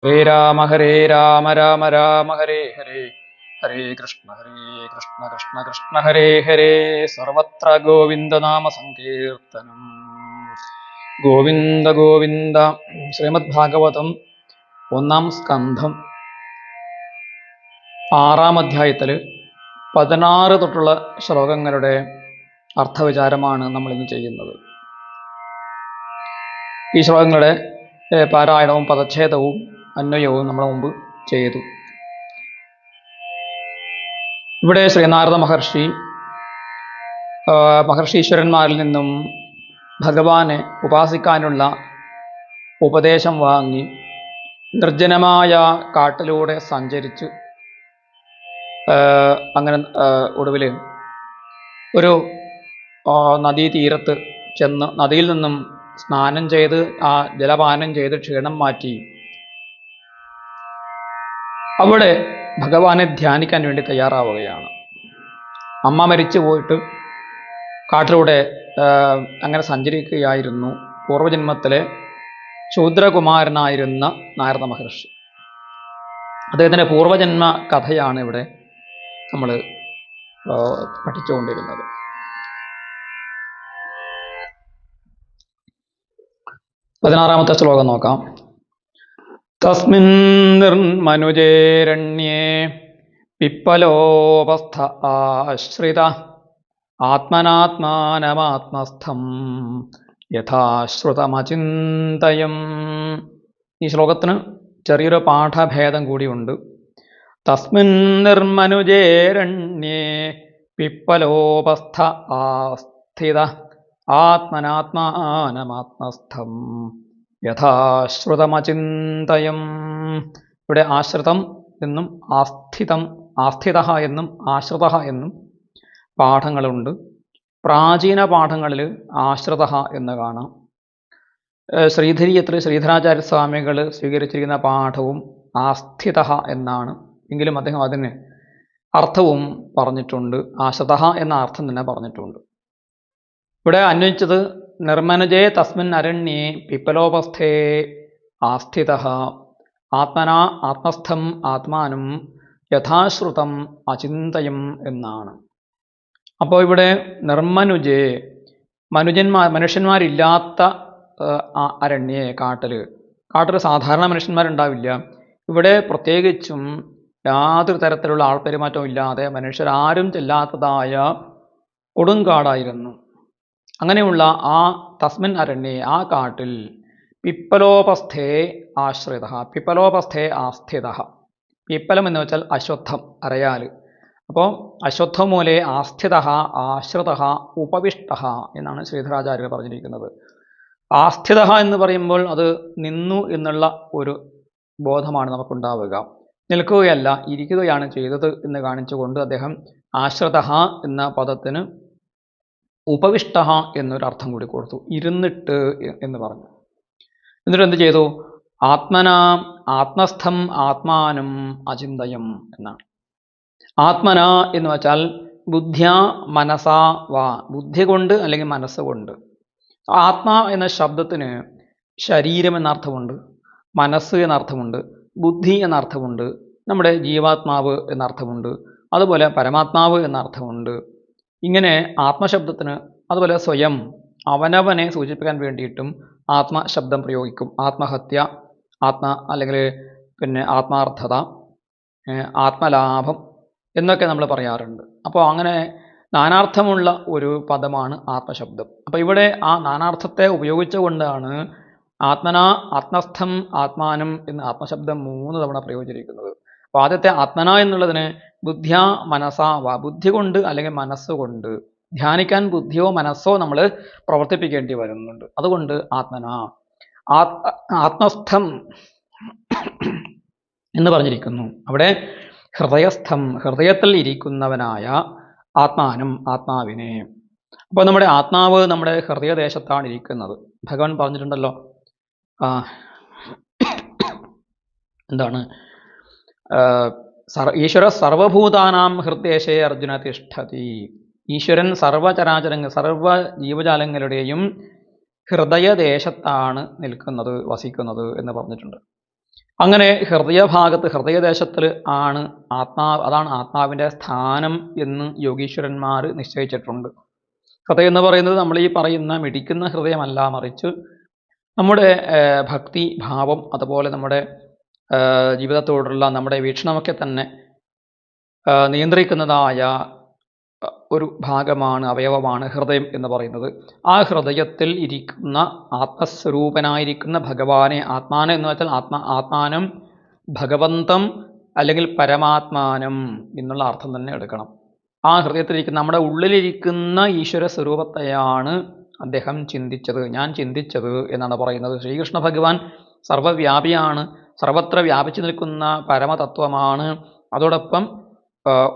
ഹരേ രാമ രാമ രാമ ഹരേ ഹരേ ഹരേ കൃഷ്ണ കൃഷ്ണ കൃഷ്ണ ഹരേ ഹരേ സർവത്ര ഗോവിന്ദനാമ സങ്കീർത്തനം. ഗോവിന്ദ ഗോവിന്ദ. ശ്രീമദ് ഭാഗവതം 1-ാം സ്കന്ധം 6-ാം അധ്യായത്തിൽ 16 തൊട്ടുള്ള ശ്ലോകങ്ങളുടെ അർത്ഥവിചാരമാണ് നമ്മൾ ഇന്ന് ചെയ്യുന്നത്. ഈ ശ്ലോകങ്ങളുടെ പാരായണവും പദച്ഛേദവും അന്വയവും നമ്മൾ മുമ്പ് ചെയ്തു. ഇവിടെ ശ്രീനാരദ മഹർഷീശ്വരന്മാരിൽ നിന്നും ഭഗവാനെ ഉപാസിക്കാനുള്ള ഉപദേശം വാങ്ങി നിർജ്ജനമായ കാട്ടിലൂടെ സഞ്ചരിച്ച് അങ്ങനെ ഒടുവിൽ ഒരു നദീതീരത്ത് ചെന്ന് നദിയിൽ നിന്നും സ്നാനം ചെയ്ത് ആ ജലപാനം ചെയ്ത് ക്ഷീണം മാറ്റി അവിടെ ഭഗവാനെ ധ്യാനിക്കാൻ വേണ്ടി തയ്യാറാവുകയാണ്. അമ്മ മരിച്ചു പോയിട്ട് കാട്ടിലൂടെ അങ്ങനെ സഞ്ചരിക്കുകയായിരുന്നു പൂർവജന്മത്തിലെ ശൂദ്രകുമാരനായിരുന്ന നാരദ മഹർഷി. അദ്ദേഹത്തിൻ്റെ പൂർവജന്മ കഥയാണ് ഇവിടെ നമ്മൾ പഠിച്ചുകൊണ്ടിരുന്നത്. പതിനാറാമത്തെ ശ്ലോകം നോക്കാം. തസ്മിൻ നിർമനുജേരണ്യേ പിപ്പലോപസ്ഥ ആശ്രിത ആത്മനാത്മാനമാത്മസ്ഥം യഥാശ്രുതമചിന്തയം. ഈ ശ്ലോകത്തിന് ചെറിയൊരു പാഠഭേദം കൂടിയുണ്ട്. തസ്മിൻ നിർമനുജേരണ്യേ പിപ്പലോപസ്ഥ ആസ്ഥിത ആത്മനാത്മാനമാത്മസ്ഥം യഥാശ്രുതമചിന്തയം. ഇവിടെ ആശ്രിതം എന്നും ആസ്ഥിത എന്നും ആശ്രിത എന്നും പാഠങ്ങളുണ്ട്. പ്രാചീന പാഠങ്ങളിൽ ആശ്രിത എന്ന് കാണാം. ശ്രീധരീയത്തിൽ ശ്രീധരാചാര്യ സ്വാമികൾ സ്വീകരിച്ചിരിക്കുന്ന പാഠവും ആസ്ഥിത എന്നാണ്. എങ്കിലും അദ്ദേഹം അതിന് അർത്ഥവും പറഞ്ഞിട്ടുണ്ട്. ആശ്രിത എന്ന അർത്ഥം തന്നെ പറഞ്ഞിട്ടുണ്ട്. ഇവിടെ അന്വയിച്ചത് നിർമനുജേ തസ്മിൻ അരണ്യേ പിപ്പലോപസ്ഥേ ആസ്ഥിത ആത്മനാ ആത്മസ്ഥം ആത്മാനം യഥാശ്രുതം അചിന്തയം എന്നാണ്. അപ്പോൾ ഇവിടെ നിർമനുജേ മനുഷ്യന്മാരില്ലാത്ത അരണ്യേ കാട്ടിൽ സാധാരണ മനുഷ്യന്മാരുണ്ടാവില്ല. ഇവിടെ പ്രത്യേകിച്ചും യാതൊരു തരത്തിലുള്ള ആൾപ്പെരുമാറ്റവും ഇല്ലാതെ മനുഷ്യരാരും ചെല്ലാത്തതായ കൊടുങ്കാടായിരുന്നു. അങ്ങനെയുള്ള ആ തസ്മിൻ അരണ്യേ ആ കാട്ടിൽ പിപ്പലോപസ്ഥേ ആശ്രിത പിപ്പലോപസ്ഥേ ആസ്ഥിത. പിപ്പലം എന്ന് വെച്ചാൽ അശ്വത്ഥം, അരയാൽ. അപ്പോൾ അശ്വത്ഥമൂലേ ആസ്ഥിത ആശ്രിത ഉപവിഷ്ട എന്നാണ് ശ്രീധരാചാര്യർ പറഞ്ഞിരിക്കുന്നത്. ആസ്ഥിത എന്ന് പറയുമ്പോൾ അത് നിന്നു എന്നുള്ള ഒരു ബോധമാണ് നമുക്കുണ്ടാവുക. നിൽക്കുകയല്ല, ഇരിക്കുകയാണ് ചെയ്തത് എന്ന് കാണിച്ചുകൊണ്ട് അദ്ദേഹം ആശ്രിത എന്ന പദത്തിന് ഉപവിഷ്ട എന്നൊരർത്ഥം കൂടി കൊടുത്തു. ഇരുന്നിട്ട് എന്ന് പറഞ്ഞു. എന്നിട്ട് എന്ത് ചെയ്തു? ആത്മസ്ഥം ആത്മാനം അചിന്തയം എന്നാണ്. ആത്മന എന്ന് വെച്ചാൽ ബുദ്ധ്യാ മനസാ വാ, ബുദ്ധി കൊണ്ട് അല്ലെങ്കിൽ മനസ്സുകൊണ്ട്. ആത്മാ എന്ന ശബ്ദത്തിന് ശരീരം എന്നർത്ഥമുണ്ട്, മനസ്സ് എന്നർത്ഥമുണ്ട്, ബുദ്ധി എന്നർത്ഥമുണ്ട്, നമ്മുടെ ജീവാത്മാവ് എന്നർത്ഥമുണ്ട്, അതുപോലെ പരമാത്മാവ് എന്നർത്ഥമുണ്ട്. ഇങ്ങനെ ആത്മശബ്ദത്തിന് അതുപോലെ സ്വയം അവനവനെ സൂചിപ്പിക്കാൻ വേണ്ടിയിട്ടും ആത്മശബ്ദം പ്രയോഗിക്കും. ആത്മഹത്യ, അല്ലെങ്കിൽ ആത്മാർത്ഥത, ആത്മലാഭം എന്നൊക്കെ നമ്മൾ പറയാറുണ്ട്. അപ്പോൾ അങ്ങനെ നാനാർത്ഥമുള്ള ഒരു പദമാണ് ആത്മശബ്ദം. അപ്പോൾ ഇവിടെ ആ നാനാർത്ഥത്തെ ഉപയോഗിച്ചുകൊണ്ടാണ് ആത്മസ്ഥം ആത്മാനം എന്ന് ആത്മശബ്ദം 3 തവണ പ്രയോഗിച്ചിരിക്കുന്നത്. അപ്പോൾ ആദ്യത്തെ ആത്മന എന്നുള്ളതിന് ബുദ്ധ്യാ മനസാ വാ, ബുദ്ധി കൊണ്ട് അല്ലെങ്കിൽ മനസ്സുകൊണ്ട്. ധ്യാനിക്കാൻ ബുദ്ധിയോ മനസ്സോ നമ്മൾ പ്രവർത്തിപ്പിക്കേണ്ടി വരുന്നുണ്ട്. അതുകൊണ്ട് ആത്മന. ആത്മസ്ഥം എന്ന് പറഞ്ഞിരിക്കുന്നു. അവിടെ ഹൃദയസ്ഥം, ഹൃദയത്തിൽ ഇരിക്കുന്നവനായ ആത്മാനം, ആത്മാവിനെ. അപ്പോൾ നമ്മുടെ ആത്മാവ് നമ്മുടെ ഹൃദയദേശത്താണ് ഇരിക്കുന്നത്. ഭഗവാൻ പറഞ്ഞിട്ടുണ്ടല്ലോ, എന്താണ്? ഈശ്വര സർവഭൂതാനാം ഹൃദയശേ അർജുന തിഷ്ഠതി. ഈശ്വരൻ സർവ ജീവജാലങ്ങളുടെയും ഹൃദയദേശത്താണ് വസിക്കുന്നത് എന്ന് പറഞ്ഞിട്ടുണ്ട്. അങ്ങനെ ഹൃദയഭാഗത്ത് ഹൃദയദേശത്തിൽ ആണ് അതാണ് ആത്മാവിൻ്റെ സ്ഥാനം എന്ന് യോഗീശ്വരന്മാർ നിശ്ചയിച്ചിട്ടുണ്ട്. ഹൃദയം എന്ന് പറയുന്നത് നമ്മൾ ഈ പറയുന്ന മിടിക്കുന്ന ഹൃദയമല്ല, മറിച്ച് നമ്മുടെ ഭക്തി ഭാവം അതുപോലെ നമ്മുടെ ജീവിതത്തോടുള്ള നമ്മുടെ വീക്ഷണമൊക്കെ തന്നെ നിയന്ത്രിക്കുന്നതായ ഒരു ഭാഗമാണ്, അവയവമാണ് ഹൃദയം എന്ന് പറയുന്നത്. ആ ഹൃദയത്തിൽ ഇരിക്കുന്ന ആത്മസ്വരൂപനായിരിക്കുന്ന ഭഗവാനെ, ആത്മാനം എന്ന് വെച്ചാൽ ആത്മാനം ഭഗവന്തം അല്ലെങ്കിൽ പരമാത്മാനം എന്നുള്ള അർത്ഥം തന്നെ എടുക്കണം. ആ ഹൃദയത്തിലിരിക്കുന്ന നമ്മുടെ ഉള്ളിലിരിക്കുന്ന ഈശ്വര സ്വരൂപത്തെയാണ് അദ്ദേഹം ചിന്തിച്ചത്, ഞാൻ ചിന്തിച്ചത് എന്നാണ് പറയുന്നത്. ശ്രീകൃഷ്ണ ഭഗവാൻ സർവവ്യാപിയാണ്, സർവത്ര വ്യാപിച്ചു നിൽക്കുന്ന പരമതത്വമാണ്. അതോടൊപ്പം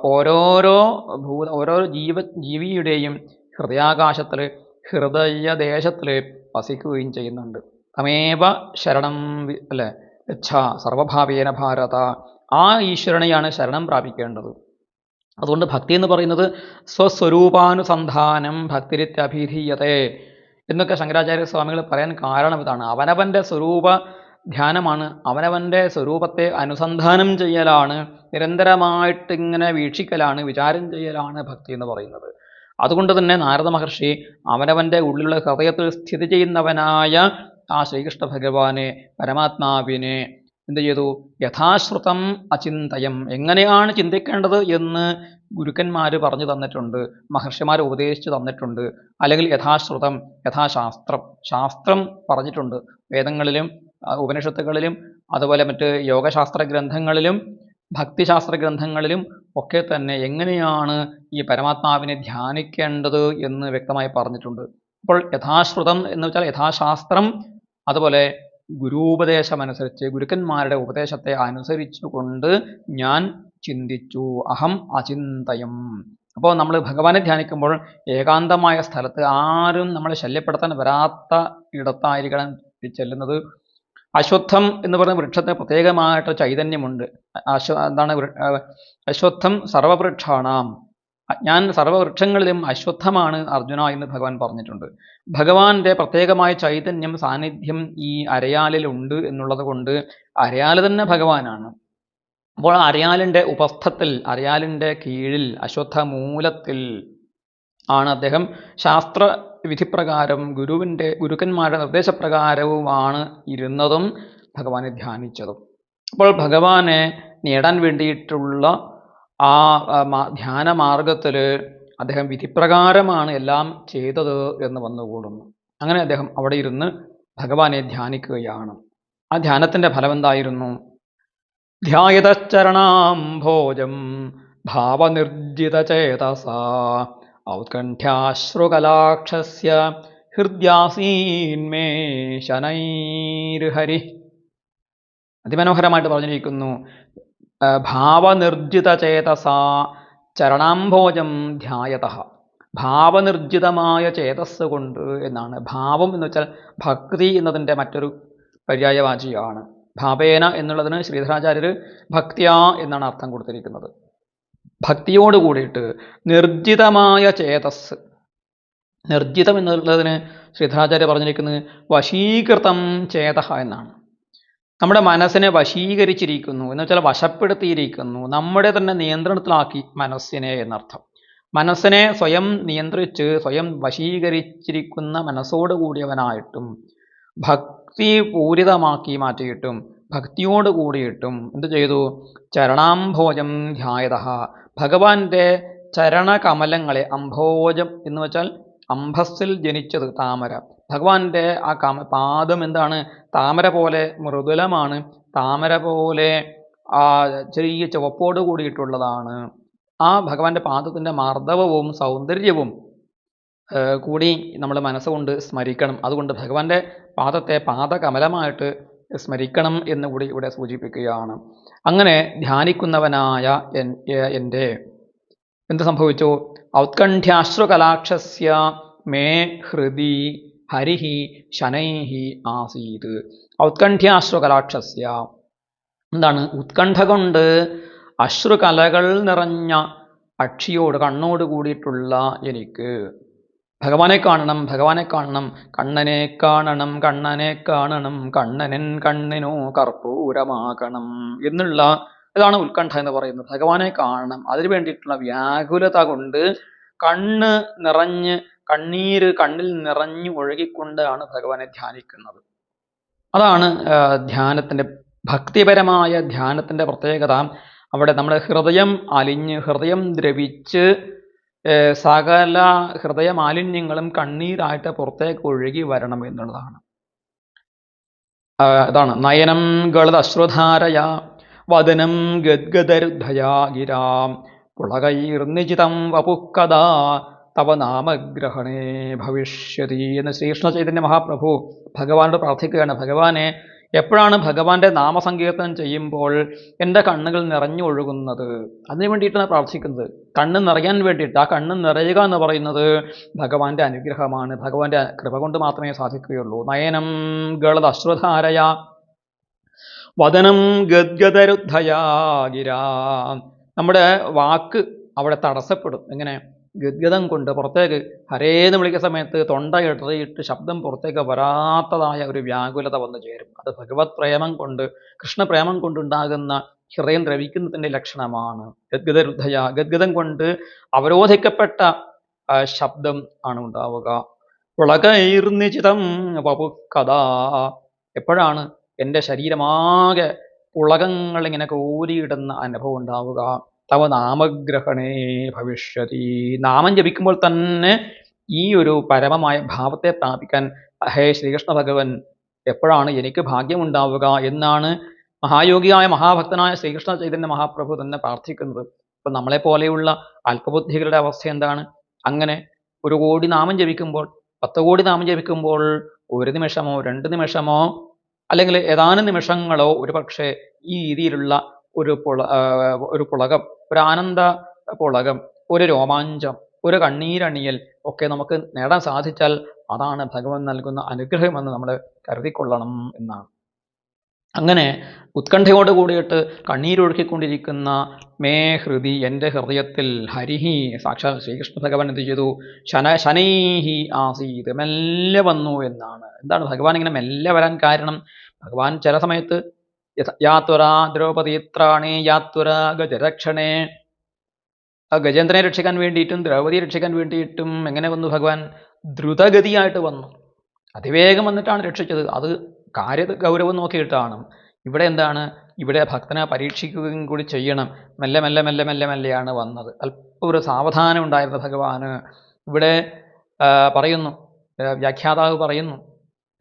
ഓരോ ജീവിയുടെയും ഹൃദയാകാശത്തിൽ ഹൃദയദേശത്തിൽ വസിക്കുകയും ചെയ്യുന്നുണ്ട്. തമേവ ശരണം അല്ലെ യച്ഛ സർവഭാവേന ഭാരത, ആ ഈശ്വരനെയാണ് ശരണം പ്രാപിക്കേണ്ടത്. അതുകൊണ്ട് ഭക്തി എന്ന് പറയുന്നത് സ്വസ്വരൂപാനുസന്ധാനം ഭക്തിരിത്യഭിധീയതേ എന്നൊക്കെ ശങ്കരാചാര്യ സ്വാമികൾ പറയാൻ കാരണം ഇതാണ്. അവനവൻ്റെ സ്വരൂപ ധ്യാനമാണ്, അവനവൻ്റെ സ്വരൂപത്തെ അനുസന്ധാനം ചെയ്യലാണ്, നിരന്തരമായിട്ടിങ്ങനെ വീക്ഷിക്കലാണ്, വിചാരം ചെയ്യലാണ് ഭക്തി എന്ന് പറയുന്നത്. അതുകൊണ്ട് തന്നെ നാരദ മഹർഷി അവനവൻ്റെ ഉള്ളിലുള്ള ഹൃദയത്തിൽ സ്ഥിതി ചെയ്യുന്നവനായ ആ ശ്രീകൃഷ്ണ ഭഗവാനെ, പരമാത്മാവിനെ എന്ത് ചെയ്തു? യഥാശ്രുതം അചിന്തയം, എങ്ങനെയാണ് ചിന്തിക്കേണ്ടത് എന്ന് ഗുരുക്കന്മാർ പറഞ്ഞു തന്നിട്ടുണ്ട്, മഹർഷിമാർ ഉപദേശിച്ചു തന്നിട്ടുണ്ട്. അല്ലെങ്കിൽ യഥാശ്രുതം, യഥാശാസ്ത്രം, ശാസ്ത്രം പറഞ്ഞിട്ടുണ്ട്. വേദങ്ങളിലും ഉപനിഷത്തുകളിലും അതുപോലെ മറ്റ് യോഗശാസ്ത്ര ഗ്രന്ഥങ്ങളിലും ഭക്തിശാസ്ത്ര ഗ്രന്ഥങ്ങളിലും ഒക്കെ തന്നെ എങ്ങനെയാണ് ഈ പരമാത്മാവിനെ ധ്യാനിക്കേണ്ടത് എന്ന് വ്യക്തമായി പറഞ്ഞിട്ടുണ്ട്. അപ്പോൾ യഥാശ്രുതം എന്ന് വെച്ചാൽ യഥാശാസ്ത്രം, അതുപോലെ ഗുരുപദേശമനുസരിച്ച് ഗുരുക്കന്മാരുടെ ഉപദേശത്തെ അനുസരിച്ചുകൊണ്ട് ഞാൻ ചിന്തിച്ചു. അഹം അചിന്തയം. അപ്പോൾ നമ്മൾ ഭഗവാനെ ധ്യാനിക്കുമ്പോൾ ഏകാന്തമായ സ്ഥലത്ത് ആരും നമ്മളെ ശല്യപ്പെടുത്താൻ വരാത്ത ഇടത്തായിരിക്കണം ചെല്ലുന്നത്. അശ്വത്ഥം എന്ന് പറയുന്ന വൃക്ഷത്തിന് പ്രത്യേകമായിട്ട് ചൈതന്യമുണ്ട്. എന്താണ് അശ്വത്ഥം സർവവൃക്ഷാണാം, ഞാൻ സർവവൃക്ഷങ്ങളിലും അശ്വത്ഥമാണ് അർജുന എന്ന് ഭഗവാൻ പറഞ്ഞിട്ടുണ്ട്. ഭഗവാന്റെ പ്രത്യേകമായ ചൈതന്യം സാന്നിധ്യം ഈ അരയാലിലുണ്ട് എന്നുള്ളത് കൊണ്ട് അരയാൽ തന്നെ ഭഗവാനാണ്. അപ്പോൾ അരയാലിൻ്റെ ഉപസ്ഥത്തിൽ, അരയാലിൻ്റെ കീഴിൽ അശ്വത്ഥമൂലത്തിൽ ആണ് അദ്ദേഹം ശാസ്ത്ര വിധിപ്രകാരം ഗുരുക്കന്മാരുടെ നിർദ്ദേശപ്രകാരവുമാണ് ഇരുന്നതും ഭഗവാനെ ധ്യാനിച്ചതും. അപ്പോൾ ഭഗവാനെ നേടാൻ വേണ്ടിയിട്ടുള്ള ആ ധ്യാന മാർഗത്തിൽ അദ്ദേഹം വിധിപ്രകാരമാണ് എല്ലാം ചെയ്തത് എന്ന് വന്നുകൂടുന്നു. അങ്ങനെ അദ്ദേഹം അവിടെ ഇരുന്ന് ഭഗവാനെ ധ്യാനിക്കുകയാണ്. ആ ധ്യാനത്തിൻ്റെ ഫലം എന്തായിരുന്നു? ധ്യായതശ്ചരണാംഭോജം ഭാവനിർജിതചേതസാ ഔത്കണ്ഠ്യാശ്രുകലാക്ഷസ്യ ഹൃദ്യാസീന്മേ ശനൈർഹരി. അതിമനോഹരമായിട്ട് പറഞ്ഞിരിക്കുന്നു. ഭാവനിർജിതചേതസാ ചരണാംഭോജം ധ്യായത, ഭാവനിർജിതമായ ചേതസ് കൊണ്ട് എന്നാണ്. ഭാവം എന്ന് വെച്ചാൽ ഭക്തി എന്നതിൻ്റെ മറ്റൊരു പര്യായവാചിയാണ്. ഭാവേന എന്നുള്ളതിന് ശ്രീധരാചാര്യർ ഭക്തിയ എന്നാണ് അർത്ഥം കൊടുത്തിരിക്കുന്നത്. ഭക്തിയോട് കൂടിയിട്ട് നിർജിതമായ ചേതസ്, നിർജിതം എന്നുള്ളതിന് ശ്രീധരാചാര്യ പറഞ്ഞിരിക്കുന്നത് വശീകൃതം ചേതഃ എന്നാണ്. നമ്മുടെ മനസ്സിനെ വശീകരിച്ചിരിക്കുന്നു എന്ന് വെച്ചാൽ വശപ്പെടുത്തിയിരിക്കുന്നു, നമ്മുടെ തന്നെ നിയന്ത്രണത്തിലാക്കി മനസ്സിനെ എന്നർത്ഥം. മനസ്സിനെ സ്വയം നിയന്ത്രിച്ച് സ്വയം വശീകരിച്ചിരിക്കുന്ന മനസ്സോട് കൂടിയവനായിട്ടും ഭക്തി പൂരിതമാക്കി മാറ്റിയിട്ടും ഭക്തിയോട് കൂടിയിട്ടും എന്ത് ചെയ്തു? ചരണാംഭോജം ധ്യായത, ഭഗവാന്റെ ചരണകമലങ്ങളെ, അംഭോജം എന്ന് വെച്ചാൽ അംഭസ്സിൽ ജനിച്ചത് താമര, ഭഗവാന്റെ ആ പാദം എന്താണ്? താമര പോലെ മൃദുലമാണ്, താമര പോലെ ചെറിയ ചുവപ്പോട് കൂടിയിട്ടുള്ളതാണ്. ആ ഭഗവാന്റെ പാദത്തിൻ്റെ മാർദ്ദവവും സൗന്ദര്യവും കൂടി നമ്മൾ മനസ്സുകൊണ്ട് സ്മരിക്കണം. അതുകൊണ്ട് ഭഗവാന്റെ പാദത്തെ പാദകമലമായിട്ട് സ്മരിക്കണം എന്ന് കൂടി ഇവിടെ സൂചിപ്പിക്കുകയാണ്. അങ്ങനെ ധ്യാനിക്കുന്നവനായ എൻ്റെ എന്ത് സംഭവിച്ചു? ഔത്കണ്ഠ്യാശ്രുകലാക്ഷസ്യ മേ ഹൃദി ഹരിഹി ശനൈഹി ആസീത്. ഔത്കണ്ഠ്യാശ്രുകലാക്ഷസ്യ എന്താണ്? ഉത്കണ്ഠ കൊണ്ട് അശ്രുകലകൾ നിറഞ്ഞ അക്ഷിയോട്, കണ്ണോട് കൂടിയിട്ടുള്ള എനിക്ക് ഭഗവാനെ കാണണം, ഭഗവാനെ കാണണം, കണ്ണനെ കാണണം, കണ്ണനെ കാണണം, കണ്ണനൻ കണ്ണിനോ കർപ്പൂരമാകണം എന്നുള്ള ഇതാണ് ഉത്കണ്ഠ എന്ന് പറയുന്നത്. ഭഗവാനെ കാണണം, അതിനു വേണ്ടിയിട്ടുള്ള വ്യാകുലത കൊണ്ട് കണ്ണ് നിറഞ്ഞ് കണ്ണീര് കണ്ണിൽ നിറഞ്ഞു ഒഴുകിക്കൊണ്ടാണ് ഭഗവാനെ ധ്യാനിക്കുന്നത്. അതാണ് ധ്യാനത്തിന്റെ ഭക്തിപരമായ ധ്യാനത്തിന്റെ പ്രത്യേകത. അവിടെ നമ്മുടെ ഹൃദയം അലിഞ്ഞ് ഹൃദയം ദ്രവിച്ച് സകല ഹൃദയ മാലിന്യങ്ങളും കണ്ണീരായിട്ട് പുറത്തേക്ക് ഒഴുകി വരണം എന്നുള്ളതാണ്. അതാണ് നയനം ഗളത് അശ്രുധാരയ വദനം ഗദ്ഗദരുദ്ധയാ ഗിരാം പുളകൈർനിചിതം വപുക്കഥാ തവ നാമഗ്രഹണേ ഭവിഷ്യതി എന്ന് ശ്രീകൃഷ്ണ ചൈതന്യ മഹാപ്രഭു ഭഗവാനോട് പ്രാർത്ഥിക്കുകയാണ്. ഭഗവാനെ, എപ്പോഴാണ് ഭഗവാന്റെ നാമസങ്കീർത്തനം ചെയ്യുമ്പോൾ എൻ്റെ കണ്ണുകൾ നിറഞ്ഞു ഒഴുകുന്നത്? അതിനു വേണ്ടിയിട്ടാണ് പ്രാർത്ഥിക്കുന്നത്. കണ്ണ് നിറയാൻ വേണ്ടിയിട്ട്. ആ കണ്ണ് നിറയുക എന്ന് പറയുന്നത് ഭഗവാന്റെ അനുഗ്രഹമാണ്. ഭഗവാന്റെ കൃപ കൊണ്ട് മാത്രമേ സാധിക്കുകയുള്ളൂ. നയനം ഗളത് അശ്രുധാരയ വദനം ഗദ്ഗദരുദ്ധയാ ഗിരാ. നമ്മുടെ വാക്ക് അവിടെ തടസ്സപ്പെടും. എങ്ങനെ? ഗദ്ഗതം കൊണ്ട് പുറത്തേക്ക് ഹരേന്ന് വിളിക്കുന്ന സമയത്ത് തൊണ്ട ഇടറിയിട്ട് ശബ്ദം പുറത്തേക്ക് വരാത്തതായ ഒരു വ്യാകുലത വന്നു ചേരും. അത് ഭഗവത് പ്രേമം കൊണ്ട്, കൃഷ്ണപ്രേമം കൊണ്ടുണ്ടാകുന്ന ഹൃദയം ദ്രവിക്കുന്നതിൻ്റെ ലക്ഷണമാണ്. ഗദ്ഗദരുദ്ധയ, ഗദ്ഗതം കൊണ്ട് അവരോധിക്കപ്പെട്ട ശബ്ദം ആണ് ഉണ്ടാവുക. പുളകൈർനിചിതം വപുക്കഥാ. എപ്പോഴാണ് എൻ്റെ ശരീരമാകെ പുളകങ്ങൾ ഇങ്ങനെ കോരിയിടുന്ന അനുഭവം ഉണ്ടാവുക? തവ നാമഗ്രഹണേ ഭവിഷ്യതി. നാമം ജപിക്കുമ്പോൾ തന്നെ ഈ ഒരു പരമമായ ഭാവത്തെ പ്രാപിക്കാൻ ഹേ ശ്രീകൃഷ്ണ ഭഗവൻ എപ്പോഴാണ് എനിക്ക് ഭാഗ്യമുണ്ടാവുക എന്നാണ് മഹായോഗിയായ മഹാഭക്തനായ ശ്രീകൃഷ്ണ ചൈതന്യ മഹാപ്രഭു തന്നെ പ്രാർത്ഥിക്കുന്നത്. ഇപ്പം നമ്മളെ പോലെയുള്ള അല്പബുദ്ധികളുടെ അവസ്ഥ എന്താണ്? അങ്ങനെ 1 കോടി നാമം ജപിക്കുമ്പോൾ, 10 കോടി നാമം ജപിക്കുമ്പോൾ 1 നിമിഷമോ 2 നിമിഷമോ അല്ലെങ്കിൽ ഏതാനും നിമിഷങ്ങളോ ഒരു പക്ഷേ ഈ രീതിയിലുള്ള ഒരു പുളകം, ഒരു ആനന്ദ പുളകം, ഒരു രോമാഞ്ചം, ഒരു കണ്ണീരണിയൽ ഒക്കെ നമുക്ക് നേടാൻ സാധിച്ചാൽ അതാണ് ഭഗവാൻ നൽകുന്ന അനുഗ്രഹമെന്ന് നമ്മൾ കരുതിക്കൊള്ളണം എന്നാണ്. അങ്ങനെ ഉത്കണ്ഠയോട് കൂടിയിട്ട് കണ്ണീരൊഴുക്കിക്കൊണ്ടിരിക്കുന്ന മേ ഹൃദി, എൻ്റെ ഹൃദയത്തിൽ ഹരിഹി, സാക്ഷാൽ ശ്രീകൃഷ്ണ ഭഗവാൻ എന്ത് ചെയ്തു? ശനൈഹി ആസീത്, മെല്ലെ വന്നു എന്നാണ്. എന്താണ് ഭഗവാൻ ഇങ്ങനെ മെല്ലെ വരാൻ കാരണം? ഭഗവാൻ ചില സമയത്ത് യാത്വര ദ്രൗപദീത്രാണി യാത്വര ഗജരക്ഷണേ, ഗജേന്ദ്രനെ രക്ഷിക്കാൻ വേണ്ടിയിട്ടും ദ്രൗപതിയെ രക്ഷിക്കാൻ വേണ്ടിയിട്ടും എങ്ങനെ വന്നു? ഭഗവാൻ ദ്രുതഗതിയായിട്ട് വന്നു, അതിവേഗം വന്നിട്ടാണ് രക്ഷിച്ചത്. അത് കാര്യ ഗൗരവം നോക്കിയിട്ടാണ്. ഇവിടെ എന്താണ്? ഇവിടെ ഭക്തനെ പരീക്ഷിക്കുകയും കൂടി ചെയ്യണം. മെല്ലെ മെല്ലെ മെല്ലെ മെല്ലെ മെല്ലെയാണ് വന്നത്. അല്പം ഒരു സാവധാനം ഉണ്ടായിരുന്ന ഭഗവാന് ഇവിടെ പറയുന്നു, വ്യാഖ്യാതാവ് പറയുന്നു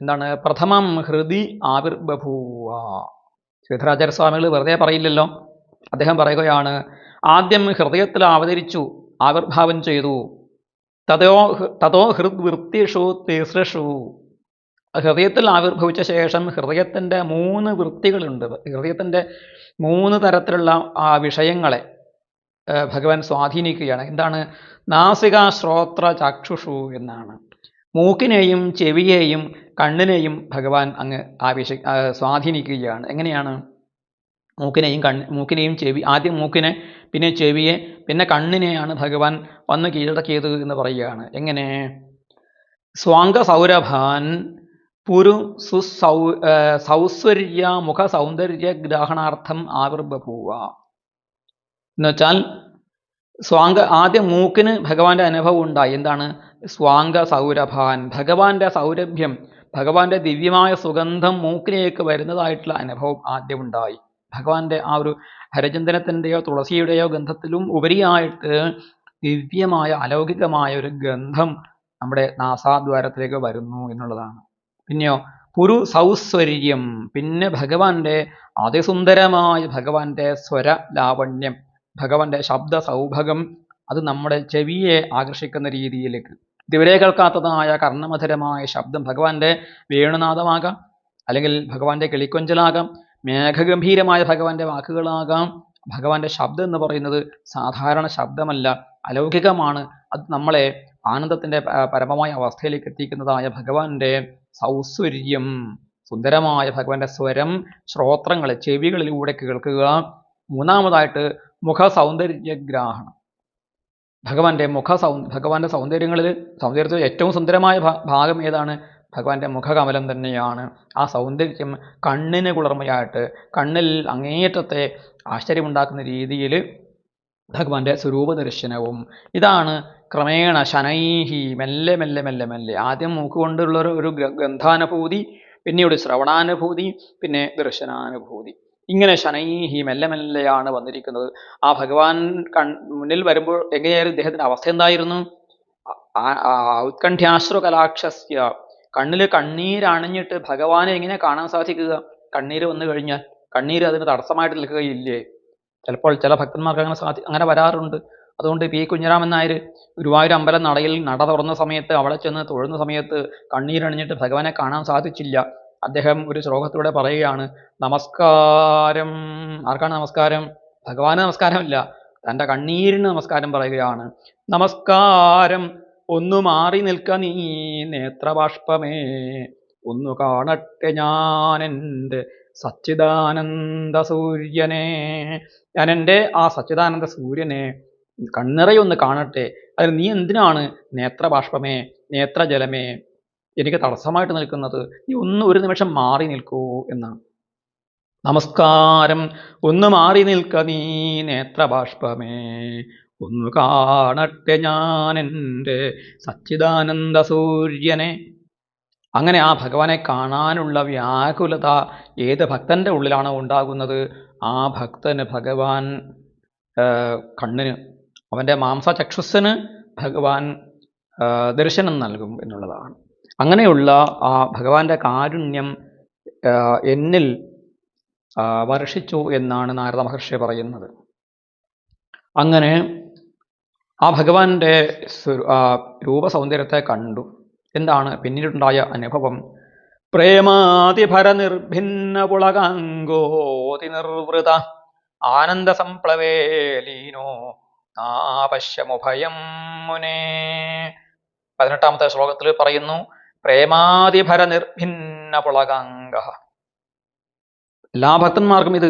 എന്താണ്? പ്രഥമം ഹൃദി ആവിർബഭൂവ. ശ്രീധരാചാര്യ സ്വാമികൾ വെറുതെ പറയില്ലല്ലോ. അദ്ദേഹം പറയുകയാണ്, ആദ്യം ഹൃദയത്തിൽ അവതരിച്ചു, ആവിർഭാവം ചെയ്തു. തതോ ഹൃദ്വൃത്തിഷു തിസൃഷു. ഹൃദയത്തിൽ ആവിർഭവിച്ച ശേഷം ഹൃദയത്തിൻ്റെ 3 വൃത്തികളുണ്ട്. ഹൃദയത്തിൻ്റെ 3 തരത്തിലുള്ള ആ വിഷയങ്ങളെ ഭഗവാൻ സ്വാധീനിക്കുകയാണ്. എന്താണ്? നാസിക ശ്രോത്ര ചക്ഷുഷു എന്നാണ്. മൂക്കിനെയും ചെവിയെയും കണ്ണിനെയും ഭഗവാൻ അങ്ങ് സ്വാധീനിക്കുകയാണ്. എങ്ങനെയാണ്? മൂക്കിനെയും ചെവി, ആദ്യം മൂക്കിനെ, പിന്നെ ചെവിയെ, പിന്നെ കണ്ണിനെയാണ് ഭഗവാൻ വന്ന് കീഴടക്കിയത് എന്ന് പറയുകയാണ്. എങ്ങനെ? സ്വാംഗ സൗരഭാൻ പുരു സൗസ്വര്യ മുഖ സൗന്ദര്യ ഗ്രാഹണാർത്ഥം ആവിർബഭൂവ എന്നുവെച്ചാൽ ആദ്യം മൂക്കിന് ഭഗവാന്റെ അനുഭവം ഉണ്ടായി. എന്താണ്? സ്വാംഗ സൗരഭാൻ, ഭഗവാന്റെ സൗരഭ്യം, ഭഗവാന്റെ ദിവ്യമായ സുഗന്ധം മൂക്കിലേക്ക് വരുന്നതായിട്ടുള്ള അനുഭവം ആദ്യം ഉണ്ടായി. ഭഗവാന്റെ ആ ഒരു ഹരചന്ദനത്തിൻ്റെയോ തുളസിയുടെയോ ഗന്ധത്തിലും ഉപരിയായിട്ട് ദിവ്യമായ അലൗകികമായ ഒരു ഗന്ധം നമ്മുടെ നാസാദ്വാരത്തിലേക്ക് വരുന്നു എന്നുള്ളതാണ്. പിന്നെയോ പുരു സൗസ്വര്യം, പിന്നെ ഭഗവാന്റെ അതിസുന്ദരമായ ഭഗവാന്റെ സ്വര ലാവണ്യം, ഭഗവാന്റെ ശബ്ദ സൗഭഗം, അത് നമ്മുടെ ചെവിയെ ആകർഷിക്കുന്ന രീതിയിലേക്ക്, ഇതുവരെ കേൾക്കാത്തതായ കർണമധുരമായ ശബ്ദം ഭഗവാന്റെ വേണുനാദമാകാം, അല്ലെങ്കിൽ ഭഗവാന്റെ കിളിക്കൊഞ്ചലാകാം, മേഘഗംഭീരമായ ഭഗവാന്റെ വാക്കുകളാകാം. ഭഗവാന്റെ ശബ്ദം എന്ന് പറയുന്നത് സാധാരണ ശബ്ദമല്ല, അലൗകികമാണ്. അത് നമ്മളെ ആനന്ദത്തിൻ്റെ പരമമായ അവസ്ഥയിലേക്ക് എത്തിക്കുന്നതായ ഭഗവാന്റെ സൗസ്വര്യം, സുന്ദരമായ ഭഗവാന്റെ സ്വരം ശ്രോത്രങ്ങളെ ചെവികളിലൂടെ കേൾക്കുക. മൂന്നാമതായിട്ട് മുഖ സൗന്ദര്യഗ്രാഹണം, ഭഗവാന്റെ ഭഗവാന്റെ സൗന്ദര്യത്തിൽ ഏറ്റവും സുന്ദരമായ ഭാഗം ഏതാണ്? ഭഗവാന്റെ മുഖകമലം തന്നെയാണ്. ആ സൗന്ദര്യം കണ്ണിന് കുളിർമയായിട്ട്, കണ്ണിൽ അങ്ങേയറ്റത്തെ ആശ്ചര്യമുണ്ടാക്കുന്ന രീതിയിൽ ഭഗവാന്റെ സ്വരൂപ ദർശനവും. ഇതാണ് ക്രമേണ ശനൈഹി മെല്ലെ മെല്ലെ മെല്ലെ മെല്ലെ ആദ്യം മൂക്കുകൊണ്ടുള്ള ഒരു ഗന്ധാനുഭൂതി, പിന്നീട് ശ്രവണാനുഭൂതി, പിന്നെ ദർശനാനുഭൂതി. ഇങ്ങനെ ശനൈഹി മെല്ലെ മെല്ലെയാണ് വന്നിരിക്കുന്നത്. ആ ഭഗവാൻ മുന്നിൽ വരുമ്പോൾ എങ്ങനെയായിരുന്നു ഇദ്ദേഹത്തിന്റെ അവസ്ഥ? എന്തായിരുന്നു? ഉത്കണ്ഠ്യാശ്രു കലാക്ഷസ്യ, കണ്ണില് കണ്ണീരണിഞ്ഞിട്ട് ഭഗവാനെ എങ്ങനെ കാണാൻ സാധിക്കുക? കണ്ണീര് വന്നു കഴിഞ്ഞാൽ കണ്ണീര് അതിന് തടസ്സമായിട്ട് നിൽക്കുകയില്ലേ? ചിലപ്പോൾ ചില ഭക്തന്മാർക്ക് അങ്ങനെ വരാറുണ്ട്. അതുകൊണ്ട് പി കുഞ്ഞിരാമൻ നായർ ഗുരുവായൂർ അമ്പലം നടയിൽ നട തുറന്ന സമയത്ത് അവിടെ ചെന്ന് തൊഴുന്ന സമയത്ത് കണ്ണീരണിഞ്ഞിട്ട് ഭഗവാനെ കാണാൻ സാധിച്ചില്ല. അദ്ദേഹം ഒരു ശ്ലോകത്തിലൂടെ പറയുകയാണ്, നമസ്കാരം. ആർക്കാണ് നമസ്കാരം? ഭഗവാന് നമസ്കാരമില്ല, തൻ്റെ കണ്ണീരിന് നമസ്കാരം പറയുകയാണ്. നമസ്കാരം, ഒന്നു മാറി നിൽക്ക നീ നേത്രബാഷ്പമേ, ഒന്നു കാണട്ടെ ഞാൻ എൻ്റെ സച്ചിദാനന്ദ സൂര്യനെ. ഞാൻ എൻ്റെ ആ സച്ചിദാനന്ദ സൂര്യനെ കണ്ണിറയൊന്ന് കാണട്ടെ. അതിന് നീ എന്തിനാണ് നേത്രബാഷ്പമേ, നേത്രജലമേ എനിക്ക് തടസ്സമായിട്ട് നിൽക്കുന്നത്? നീ ഒരു നിമിഷം മാറി നിൽക്കൂ എന്നാണ്. നമസ്കാരം, ഒന്ന് മാറി നിൽക്ക നീ നേത്രബാഷ്പമേ, ഒന്ന് കാണട്ടെ ഞാൻ എൻ്റെ സച്ചിദാനന്ദ സൂര്യനെ. അങ്ങനെ ആ ഭഗവാനെ കാണാനുള്ള വ്യാകുലത ഏത് ഭക്തന്റെ ഉള്ളിലാണോ ഉണ്ടാകുന്നത്, ആ ഭക്തന് ഭഗവാൻ കണ്ണിന്, അവൻ്റെ മാംസചക്ഷുസ്സിന് ഭഗവാൻ ദർശനം നൽകും എന്നുള്ളതാണ്. അങ്ങനെയുള്ള ആ ഭഗവാന്റെ കാരുണ്യം എന്നിൽ വർഷിച്ചു എന്നാണ് നാരദ മഹർഷി പറയുന്നത്. അങ്ങനെ ആ ഭഗവാന്റെ രൂപസൗന്ദര്യത്തെ കണ്ടു. എന്താണ് പിന്നീടുണ്ടായ അനുഭവം? പ്രേമാതിഭര നിർഭിന്ന പുളകാങ്കോതി നിർവൃത ആനന്ദ സംപ്ലവേലീനോ നാപശ്യമുഭയം മുനേ. 18ാമത്തെ ശ്ലോകത്തിൽ പറയുന്നു, പ്രേമാതിഭര നിർഭിന്ന പുളകാംഗ. എല്ലാ ഭക്തന്മാർക്കും ഇത്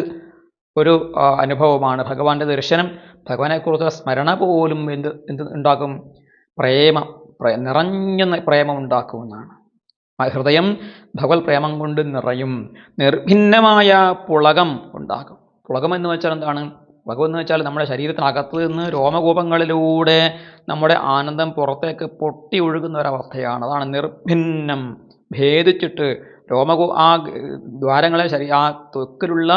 ഒരു അനുഭവമാണ്. ഭഗവാന്റെ ദർശനം, ഭഗവാനെക്കുറിച്ചുള്ള സ്മരണ പോലും എന്ത് ഉണ്ടാക്കും? നിറഞ്ഞ പ്രേമം ഉണ്ടാക്കുമെന്നാണ്. ഹൃദയം ഭഗവത് പ്രേമം കൊണ്ട് നിറയും. നിർഭിന്നമായ പുളകം ഉണ്ടാകും. പുളകം എന്ന് വെച്ചാൽ എന്താണ്? പുളകം എന്ന് വെച്ചാൽ നമ്മുടെ ശരീരത്തിനകത്ത് നിന്ന് രോമകൂപങ്ങളിലൂടെ നമ്മുടെ ആനന്ദം പുറത്തേക്ക് പൊട്ടി ഒഴുകുന്ന ഒരവസ്ഥയാണ്. അതാണ് നിർഭിന്നം. ഭേദിച്ചിട്ട് ആ ദ്വാരങ്ങളെ, ആ ത്വക്കിലുള്ള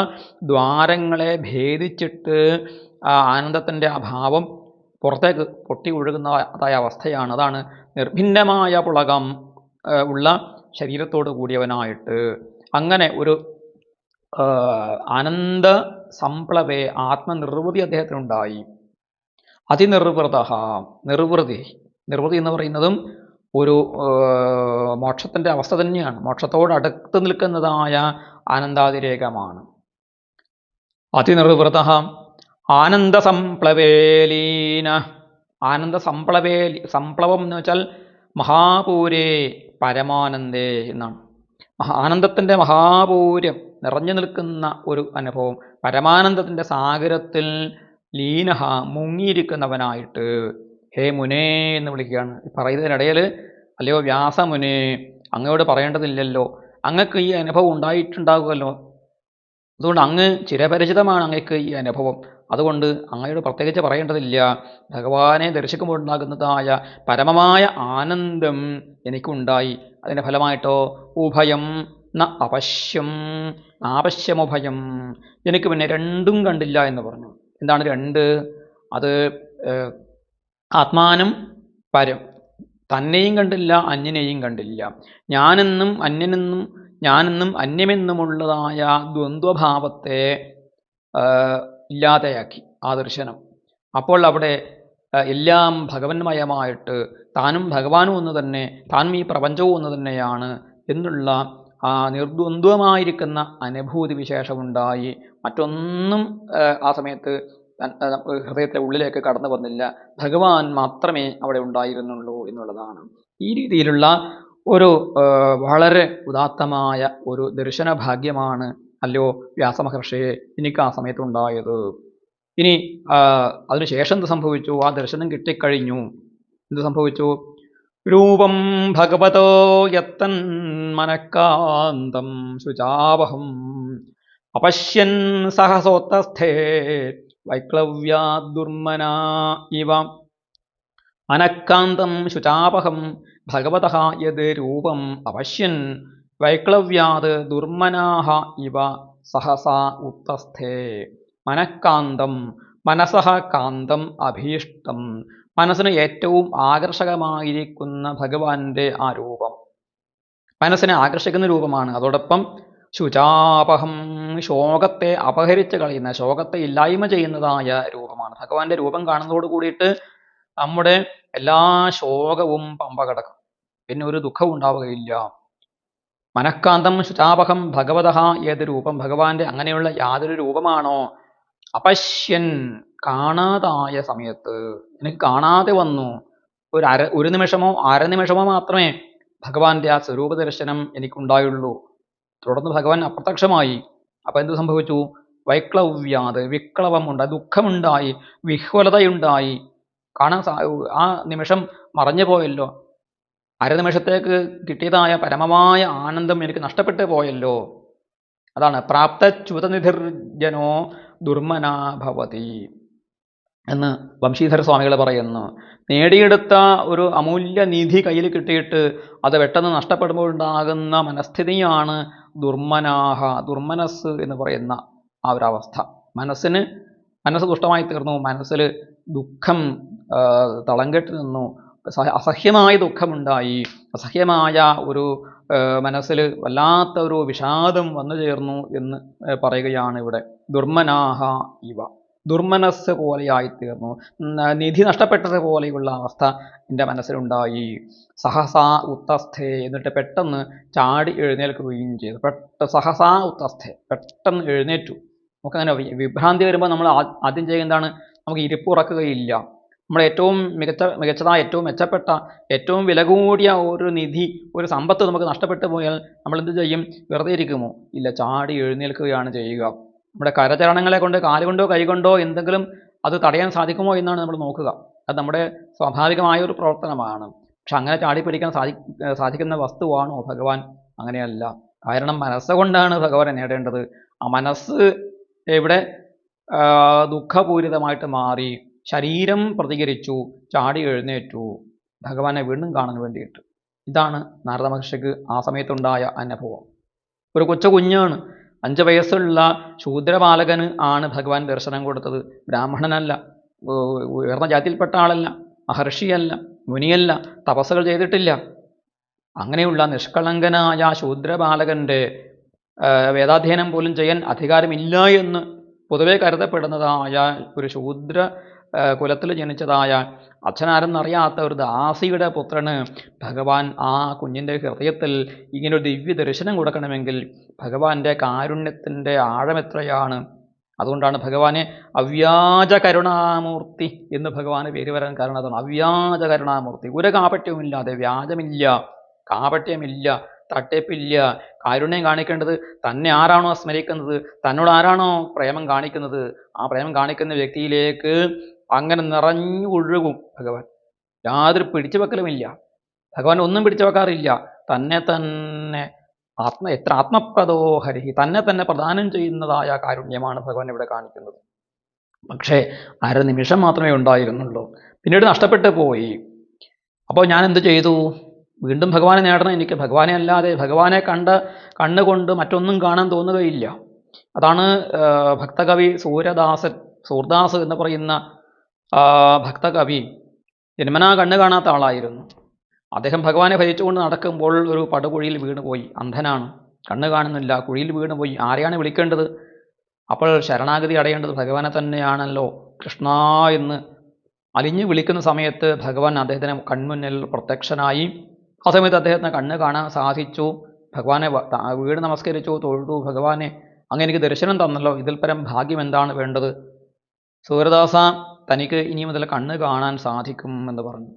ദ്വാരങ്ങളെ ഭേദിച്ചിട്ട് ആ ആനന്ദത്തിൻ്റെ അഭാവം പുറത്തേക്ക് പൊട്ടി ഒഴുകുന്നതായ അവസ്ഥയാണ്. അതാണ് നിർഭിന്നമായ പുളകം ഉള്ള ശരീരത്തോട് കൂടിയവനായിട്ട്. അങ്ങനെ ഒരു ആനന്ദ സംപ്ലവേ, ആത്മനിർവൃതി അദ്ദേഹത്തിനുണ്ടായി. അതിനിർവൃത, നിർവൃതി എന്ന് പറയുന്നതും ഒരു മോക്ഷത്തിൻ്റെ അവസ്ഥ തന്നെയാണ്. മോക്ഷത്തോട് അടുത്ത് നിൽക്കുന്നതായ ആനന്ദാതിരേകമാണ്. അതിനിർവൃത ആനന്ദ സംപ്ലവേലീന. സംപ്ലവം എന്ന് വെച്ചാൽ മഹാപൂരേ പരമാനന്ദേ എന്നാണ്. ആനന്ദത്തിൻ്റെ മഹാപൂര്യം നിറഞ്ഞു നിൽക്കുന്ന ഒരു അനുഭവം. പരമാനന്ദത്തിൻ്റെ സാഗരത്തിൽ ലീനഹ, മുങ്ങിയിരിക്കുന്നവനായിട്ട്. ഹേ മുനേ എന്ന് വിളിക്കുകയാണ്. പറയുന്നതിനിടയിൽ, അല്ലയോ വ്യാസമുനേ, അങ്ങയോട് പറയേണ്ടതില്ലല്ലോ, അങ്ങക്ക് ഈ അനുഭവം ഉണ്ടായിട്ടുണ്ടാകുമല്ലോ, അതുകൊണ്ട് അങ്ങ് ചിരപരിചിതമാണ് അങ്ങക്ക് ഈ അനുഭവം, അതുകൊണ്ട് അങ്ങയോട് പ്രത്യേകിച്ച് പറയേണ്ടതില്ല. ഭഗവാനെ ദർശിക്കുമ്പോൾ ഉണ്ടാകുന്നതായ പരമമായ ആനന്ദം എനിക്കുണ്ടായി. അതിൻ്റെ ഫലമായിട്ടോ ഉഭയം ന അപശ്യം, ആപശ്യമുഭയം, എനിക്ക് പിന്നെ രണ്ടും കണ്ടില്ല എന്ന് പറഞ്ഞു. എന്താണ് രണ്ട്? അത് ആത്മാനം പരം, തന്നെയും കണ്ടില്ല അന്യനെയും കണ്ടില്ല. ഞാനെന്നും അന്യമെന്നുമുള്ളതായ ദ്വന്ദ്വഭാവത്തെ ഇല്ലാതെയാക്കി ആ ദർശനം. അപ്പോൾ അവിടെ എല്ലാം ഭഗവന്മയമായിട്ട് താനും ഭഗവാനും ഒന്ന് തന്നെ, താനും ഈ പ്രപഞ്ചവും ഒന്ന് തന്നെയാണ് എന്നുള്ള ആ നിർദ്വന്ദ്വമായിരിക്കുന്ന അനുഭൂതി വിശേഷമുണ്ടായി. മറ്റൊന്നും ആ സമയത്ത് ഹൃദയത്തിലെ ഉള്ളിലേക്ക് കടന്നു വന്നില്ല. ഭഗവാൻ മാത്രമേ അവിടെ ഉണ്ടായിരുന്നുള്ളൂ എന്നുള്ളതാണ്. ഈ രീതിയിലുള്ള ഒരു വളരെ ഉദാത്തമായ ഒരു ദർശനഭാഗ്യമാണ് അല്ലയോ വ്യാസമഹർഷിയെ എനിക്ക് ആ സമയത്തുണ്ടായത് ഇനി അതിനുശേഷം എന്ത് സംഭവിച്ചു? ആ ദർശനം കിട്ടിക്കഴിഞ്ഞു. എന്ത് സംഭവിച്ചു? രൂപം ഭഗവതോ യത്തൻ മനഃകാന്തം ശുചാവഹം അപശ്യൻ സഹസോത്തസ്ഥേ വൈക്ലവ്യാദുർമനാ ഇവ. മനഃകാന്തം ശുചാപഹം ഭഗവതഃ യത് രൂപം അപശ്യൻ വൈക്ലവ്യാത് ദുർമനാഹ ഇവ സഹസാ ഉത്തസ്ഥേ. മനഃകാന്തം, മനസഃ കാന്തം അഭീഷ്ടം, മനസ്സിന് ഏറ്റവും ആകർഷകമായിരിക്കുന്ന ഭഗവാന്റെ ആ രൂപം മനസ്സിനെ ആകർഷിക്കുന്ന രൂപമാണ്. അതോടൊപ്പം ശുചാപഹം, ശോകത്തെ അപഹരിച്ച് കളയുന്ന, ശോകത്തെ ഇല്ലായ്മ ചെയ്യുന്നതായ രൂപമാണ്. ഭഗവാന്റെ രൂപം കാണുന്നതോട് കൂടിയിട്ട് നമ്മുടെ എല്ലാ ശോകവും പമ്പ കടക്കും, പിന്നെ ഒരു ദുഃഖവും ഉണ്ടാവുകയില്ല. മനഃകാന്തം ശുചാപഹം ഭഗവതഃ ഏത് രൂപം, ഭഗവാന്റെ അങ്ങനെയുള്ള യാതൊരു രൂപമാണോ അപശ്യൻ, കാണാതായ സമയത്ത്, എനിക്ക് കാണാതെ വന്നു, ഒരു നിമിഷമോ അരനിമിഷമോ മാത്രമേ ഭഗവാന്റെ ആ സ്വരൂപ ദർശനം എനിക്കുണ്ടായുള്ളൂ. തുടർന്ന് ഭഗവാൻ അപ്രത്യക്ഷമായി. അപ്പൊ എന്ത് സംഭവിച്ചു? വൈക്ലവ്യാത്, വിക്ലവം ഉണ്ടായി, ദുഃഖമുണ്ടായി, വിഹ്വലതയുണ്ടായി. ആ നിമിഷം മറഞ്ഞു പോയല്ലോ, അരനിമിഷത്തേക്ക് കിട്ടിയതായ പരമമായ ആനന്ദം എനിക്ക് നഷ്ടപ്പെട്ടു പോയല്ലോ. അതാണ് പ്രാപ്തച്യുതനിധിർജനോ ദുർമനാ ഭവതി എന്ന് വംശീധര സ്വാമികൾ പറയുന്നു. നേടിയെടുത്ത ഒരു അമൂല്യ നിധി കയ്യിൽ കിട്ടിയിട്ട് അത് പെട്ടെന്ന് നഷ്ടപ്പെടുമ്പോഴുണ്ടാകുന്ന മനസ്ഥിതിയാണ് ദുർമനാഹ, ദുർമനസ് എന്ന് പറയുന്ന ആ ഒരു അവസ്ഥ. മനസ്സ് ദുഷ്ടമായി തീർന്നു, മനസ്സിൽ ദുഃഖം തളം കെട്ടി നിന്നു, അസഹ്യമായ ദുഃഖമുണ്ടായി, അസഹ്യമായ ഒരു മനസ്സിൽ വല്ലാത്ത ഒരു വിഷാദം വന്നു ചേർന്നു എന്ന് പറയുകയാണ് ഇവിടെ. ദുർമനാഹ ഇവ, ദുർമനസ് പോലെയായിത്തീർന്നു, നിധി നഷ്ടപ്പെട്ടതുപോലെയുള്ള അവസ്ഥ എൻ്റെ മനസ്സിലുണ്ടായി. സഹസാ ഉത്തസ്ഥേ, എന്നിട്ട് പെട്ടെന്ന് ചാടി എഴുന്നേൽക്കുകയും ചെയ്തു. സഹസാ ഉത്തസ്ഥേ, പെട്ടെന്ന് എഴുന്നേറ്റു. നമുക്കങ്ങനെ വിഭ്രാന്തി വരുമ്പോൾ നമ്മൾ ആദ്യം ചെയ്യുന്നതാണ്, നമുക്ക് ഇരിപ്പുറക്കുകയില്ല. നമ്മുടെ ഏറ്റവും മികച്ചതായ, ഏറ്റവും മെച്ചപ്പെട്ട, ഏറ്റവും വില കൂടിയ ഒരു നിധി, ഒരു സമ്പത്ത് നമുക്ക് നഷ്ടപ്പെട്ടു പോയാൽ നമ്മൾ എന്ത് ചെയ്യും? വെറുതെ ഇരിക്കുമോ? ഇല്ല, ചാടി എഴുന്നേൽക്കുകയാണ് ചെയ്യുക. നമ്മുടെ കരചരണങ്ങളെ കൊണ്ട്, കാലുകൊണ്ടോ കൈകൊണ്ടോ എന്തെങ്കിലും അത് തടയാൻ സാധിക്കുമോ എന്നാണ് നമ്മൾ നോക്കുക. അത് നമ്മുടെ സ്വാഭാവികമായ ഒരു പ്രവർത്തനമാണ്. പക്ഷെ അങ്ങനെ ചാടി പിടിക്കാൻ സാധിക്കുന്ന വസ്തുവാണോ ഭഗവാൻ? അങ്ങനെയല്ല. കാരണം മനസ്സുകൊണ്ടാണ് ഭഗവാനെ നേടേണ്ടത്. ആ മനസ്സ് ഇവിടെ ദുഃഖപൂരിതമായിട്ട് മാറി, ശരീരം പ്രതികരിച്ചു, ചാടി എഴുന്നേറ്റു ഭഗവാനെ വീണ്ടും കാണാൻ വേണ്ടിയിട്ട്. ഇതാണ് നാരദ മഹർഷിക്ക് ആ സമയത്തുണ്ടായ അനുഭവം. ഒരു കുഞ്ഞാണ്, 5 വയസ്സുള്ള ശൂദ്രബാലകന് ആണ് ഭഗവാൻ ദർശനം കൊടുത്തത്. ബ്രാഹ്മണനല്ല, ഉയർന്ന ജാതിയിൽപ്പെട്ട ആളല്ല, മഹർഷിയല്ല, മുനിയല്ല, തപസ്സുകൾ ചെയ്തിട്ടില്ല. അങ്ങനെയുള്ള നിഷ്കളങ്കനായ ശൂദ്രബാലകന്റെ വേദാധ്യയനം പോലും ചെയ്യാൻ അധികാരമില്ല എന്ന് പൊതുവെ കരുതപ്പെടുന്നതായ ഒരു ശൂദ്ര കുലത്തിൽ ജനിച്ചതായ അച്ഛനാരെന്നറിയാത്ത ഒരു ദാസിയുടെ പുത്രന് ഭഗവാൻ ആ കുഞ്ഞിൻ്റെ ഹൃദയത്തിൽ ഇങ്ങനൊരു ദിവ്യ ദർശനം കൊടുക്കണമെങ്കിൽ ഭഗവാന്റെ കാരുണ്യത്തിൻ്റെ ആഴമെത്രയാണ്. അതുകൊണ്ടാണ് ഭഗവാനെ അവ്യാജ കരുണാമൂർത്തി എന്ന് ഭഗവാന് പേര് വരാൻ കാരണം അതാണ്. അവ്യാജ കരുണാമൂർത്തി, ഒരു കാപട്യവുമില്ലാതെ, വ്യാജമില്ല, കാപട്യമില്ല, തട്ടിപ്പില്ല. കാരുണ്യം കാണിക്കേണ്ടത് തന്നെ ആരാണോ സ്മരിക്കുന്നത്, തന്നോട് ആരാണോ പ്രേമം കാണിക്കുന്നത്, ആ പ്രേമം കാണിക്കുന്ന വ്യക്തിയിലേക്ക് അങ്ങനെ നിറഞ്ഞു ഒഴുകും ഭഗവാൻ. യാതൊരു പിടിച്ചു വെക്കലുമില്ല. ഭഗവാൻ ഒന്നും പിടിച്ചു വെക്കാറില്ല. തന്നെ എത്ര ആത്മപ്രദോ ഹരിഹി, തന്നെ പ്രദാനം ചെയ്യുന്നതായ കാരുണ്യമാണ് ഭഗവാൻ ഇവിടെ കാണിക്കുന്നത്. പക്ഷേ നിമിഷം മാത്രമേ ഉണ്ടായിരുന്നുള്ളൂ, പിന്നീട് നഷ്ടപ്പെട്ടു പോയി. അപ്പോൾ ഞാൻ എന്ത് ചെയ്തു? വീണ്ടും ഭഗവാനെ നേടണം എനിക്ക്. ഭഗവാനെ അല്ലാതെ, ഭഗവാനെ കണ്ണുകൊണ്ട് മറ്റൊന്നും കാണാൻ തോന്നുകയില്ല. അതാണ് ഭക്തകവി സൂർദാസ് എന്ന് പറയുന്ന ഭക്തകവി ജന്മനാ കണ്ണ് കാണാത്ത ആളായിരുന്നു. അദ്ദേഹം ഭഗവാനെ ഭജിച്ചുകൊണ്ട് നടക്കുമ്പോൾ ഒരു പടുകുഴിയിൽ വീണുപോയി. അന്ധനാണ്, കണ്ണ് കാണുന്നില്ല, കുഴിയിൽ വീണുപോയി. ആരെയാണ് വിളിക്കേണ്ടത്? അപ്പോൾ ശരണാഗതി അടയേണ്ടത് ഭഗവാനെ തന്നെയാണല്ലോ. കൃഷ്ണ എന്ന് അലിഞ്ഞു വിളിക്കുന്ന സമയത്ത് ഭഗവാൻ അദ്ദേഹത്തിന് കൺമുന്നിൽ പ്രത്യക്ഷനായി. ആ സമയത്ത് അദ്ദേഹത്തിന് കണ്ണ് കാണാൻ സാധിച്ചു. ഭഗവാനെ വീട് നമസ്കരിച്ചു, തൊഴുതു. ഭഗവാനെ, അങ്ങ് എനിക്ക് ദർശനം തന്നല്ലോ, ഇതിൽ പരം ഭാഗ്യം എന്താണ് വേണ്ടത്? സൂര്യദാസ, തനിക്ക് ഇനി മുതൽ കണ്ണ് കാണാൻ സാധിക്കും എന്ന് പറഞ്ഞു.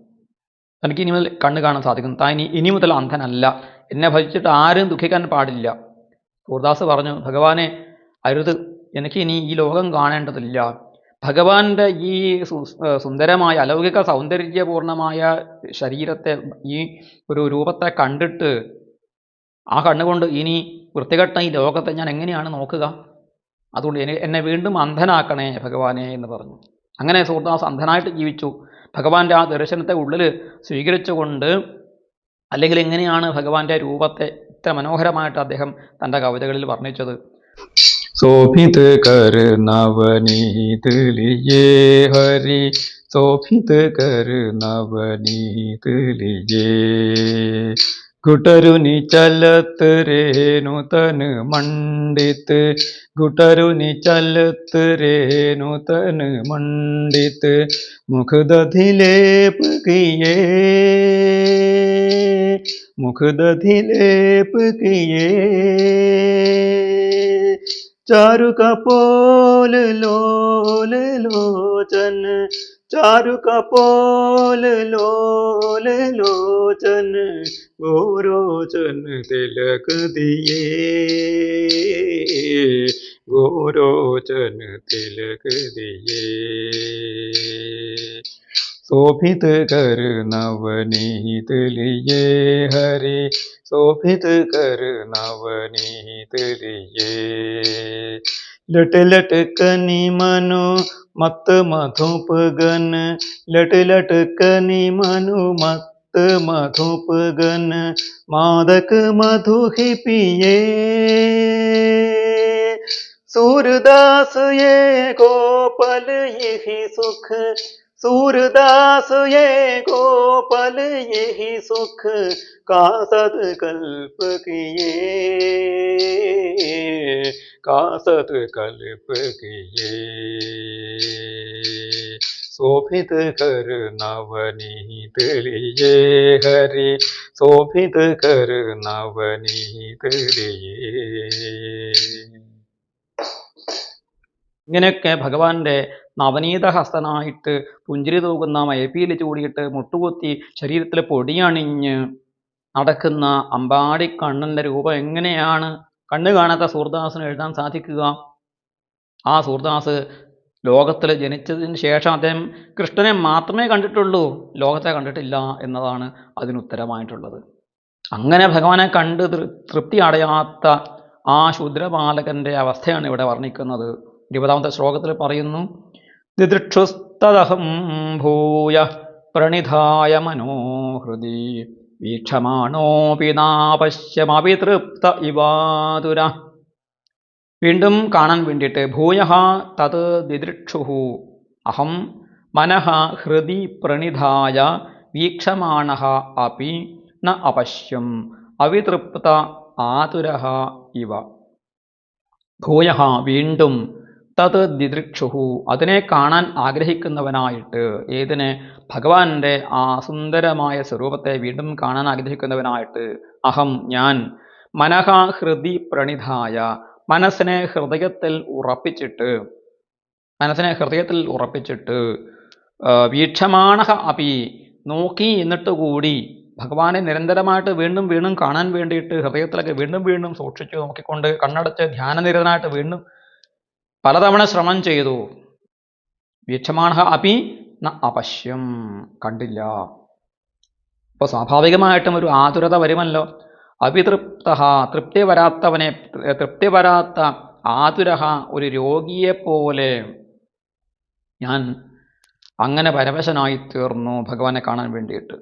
തനിക്ക് ഇനി മുതൽ കണ്ണ് കാണാൻ സാധിക്കും, താൻ ഇനി മുതൽ അന്ധനല്ല, എന്നെ ഭജിച്ചിട്ട് ആരും ദുഃഖിക്കാൻ പാടില്ല. സൂര്യദാസ് പറഞ്ഞു, ഭഗവാനെ അരുത്, എനിക്ക് ഇനി ഈ ലോകം കാണേണ്ടതില്ല. ഭഗവാന്റെ ഈ സുന്ദരമായ അലൗകിക സൗന്ദര്യപൂർണമായ ശരീരത്തെ, ഈ ഒരു രൂപത്തെ കണ്ടിട്ട് ആ കണ്ണുകൊണ്ട് ഇനി വൃത്തികെട്ട ഈ ലോകത്തെ ഞാൻ എങ്ങനെയാണ് നോക്കുക? അതുകൊണ്ട് എന്നെ വീണ്ടും അന്ധനാക്കണേ ഭഗവാനെ എന്ന് പറഞ്ഞു. അങ്ങനെ സൂർദാസ് അന്ധനായിട്ട് ജീവിച്ചു. ഭഗവാന്റെ ആ ദർശനത്തെ ഉള്ളിൽ സ്വീകരിച്ചുകൊണ്ട്, അല്ലെങ്കിൽ എങ്ങനെയാണ് ഭഗവാന്റെ രൂപത്തെ ഇത്ര മനോഹരമായിട്ട് അദ്ദേഹം തൻ്റെ കവിതകളിൽ വർണ്ണിച്ചത്? शोभित कर नवनीत लिए हरि, शोभित कर नवनीत लिए। घुटरुनि चलत रेणु तन मंडित, घुटरुनि चलत रेणु तन मंडित। मुख दधि लेप किए, मुख दधि लेप किए। चारु कपोल लोल लोचन, चारु कपोल लोल लोचन। गोरोचन तिलक दिए, गोरोचन तिलक दिए। शोभित कर नवनीत लिए हरि, शोभित कर नवनीत लिए। लट लट कनि मनु मत मधुप गन, लट लट कनि मनु मत मधुप गन। मादक मधु ही पिए, सूरदास ये गोपल यही सुख, सूरदास ये गोपल यही सुख। का सत्कल्प किए, का सत्कल्प किए। शोभित कर नवनीत लिए हरि, शोभित कर नवनीत लिए। ഇങ്ങനെയൊക്കെ ഭഗവാന്റെ നവനീതഹസ്തനായിട്ട് പുഞ്ചിരി തൂകുന്ന മയപ്പീൽ ചൂടിയിട്ട് മുട്ടുകുത്തി ശരീരത്തിൽ പൊടിയണിഞ്ഞ് നടക്കുന്ന അമ്പാടി കണ്ണൻ്റെ രൂപം എങ്ങനെയാണ് കണ്ണു കാണാത്ത സൂർദാസിന് എഴുതാൻ സാധിക്കുക? ആ സൂർദാസ് ലോകത്തിൽ ജനിച്ചതിന് ശേഷം അദ്ദേഹം കൃഷ്ണനെ മാത്രമേ കണ്ടിട്ടുള്ളൂ, ലോകത്തെ കണ്ടിട്ടില്ല എന്നതാണ് അതിനുത്തരമായിട്ടുള്ളത്. അങ്ങനെ ഭഗവാനെ കണ്ട് തൃപ്തി അടയാത്ത ആ ശൂദ്രബാലകന്റെ അവസ്ഥയാണ് ഇവിടെ വർണ്ണിക്കുന്നത്. 20ാമത്തെ ശ്ലോകത്തിൽ പറയുന്നു, ദിദൃക്ഷുസ്തദഹം ഭൂയ പ്രണിധായ മനോഹൃദി, വീക്ഷമാണോപി നാപശ്യമപി തൃപ്ത ഇവാതുര. വീണ്ടും കാണാൻ വേണ്ടിയിട്ട് ഭൂയഃ തത് ദിദൃക്ഷുഃ അഹം മനഃ ഹൃദി പ്രണിധായ വീക്ഷമാണഃ അപി ന അപശ്യം അവിതൃപ്ത ആതുരഃ ഇവ. ഭൂയഃ വീണ്ടും, തത് ദിദൃക്ഷുഃ അതിനെ കാണാൻ ആഗ്രഹിക്കുന്നവനായിട്ട്, ഏതിനെ? ഭഗവാന്റെ ആ സുന്ദരമായ സ്വരൂപത്തെ വീണ്ടും കാണാൻ ആഗ്രഹിക്കുന്നവനായിട്ട്, അഹം ഞാൻ, മനഃ ഹൃദി പ്രണിധായ മനസ്സിനെ ഹൃദയത്തിൽ ഉറപ്പിച്ചിട്ട്, വീക്ഷമാണഃ അപി നോക്കി എന്നിട്ട് കൂടി ഭഗവാനെ നിരന്തരമായിട്ട് വീണ്ടും വീണ്ടും കാണാൻ വേണ്ടിയിട്ട് ഹൃദയത്തിലൊക്കെ വീണ്ടും വീണ്ടും സൂക്ഷിച്ചു നോക്കിക്കൊണ്ട് കണ്ണടച്ച് ധ്യാനനിരതനായിട്ട് വീണ്ടും പലതവണ ശ്രമം ചെയ്തു. വീക്ഷമാണഃ അപി ന അപശ്യം കണ്ടില്ല. അപ്പോൾ സ്വാഭാവികമായിട്ടും ഒരു ആതുരത വരുമല്ലോ. അവിതൃപ്ത തൃപ്തി വരാത്ത ആതുരഹ ഒരു രോഗിയെപ്പോലെ ഞാൻ അങ്ങനെ പരവശനായി തീർന്നു ഭഗവാനെ കാണാൻ വേണ്ടിയിട്ട്.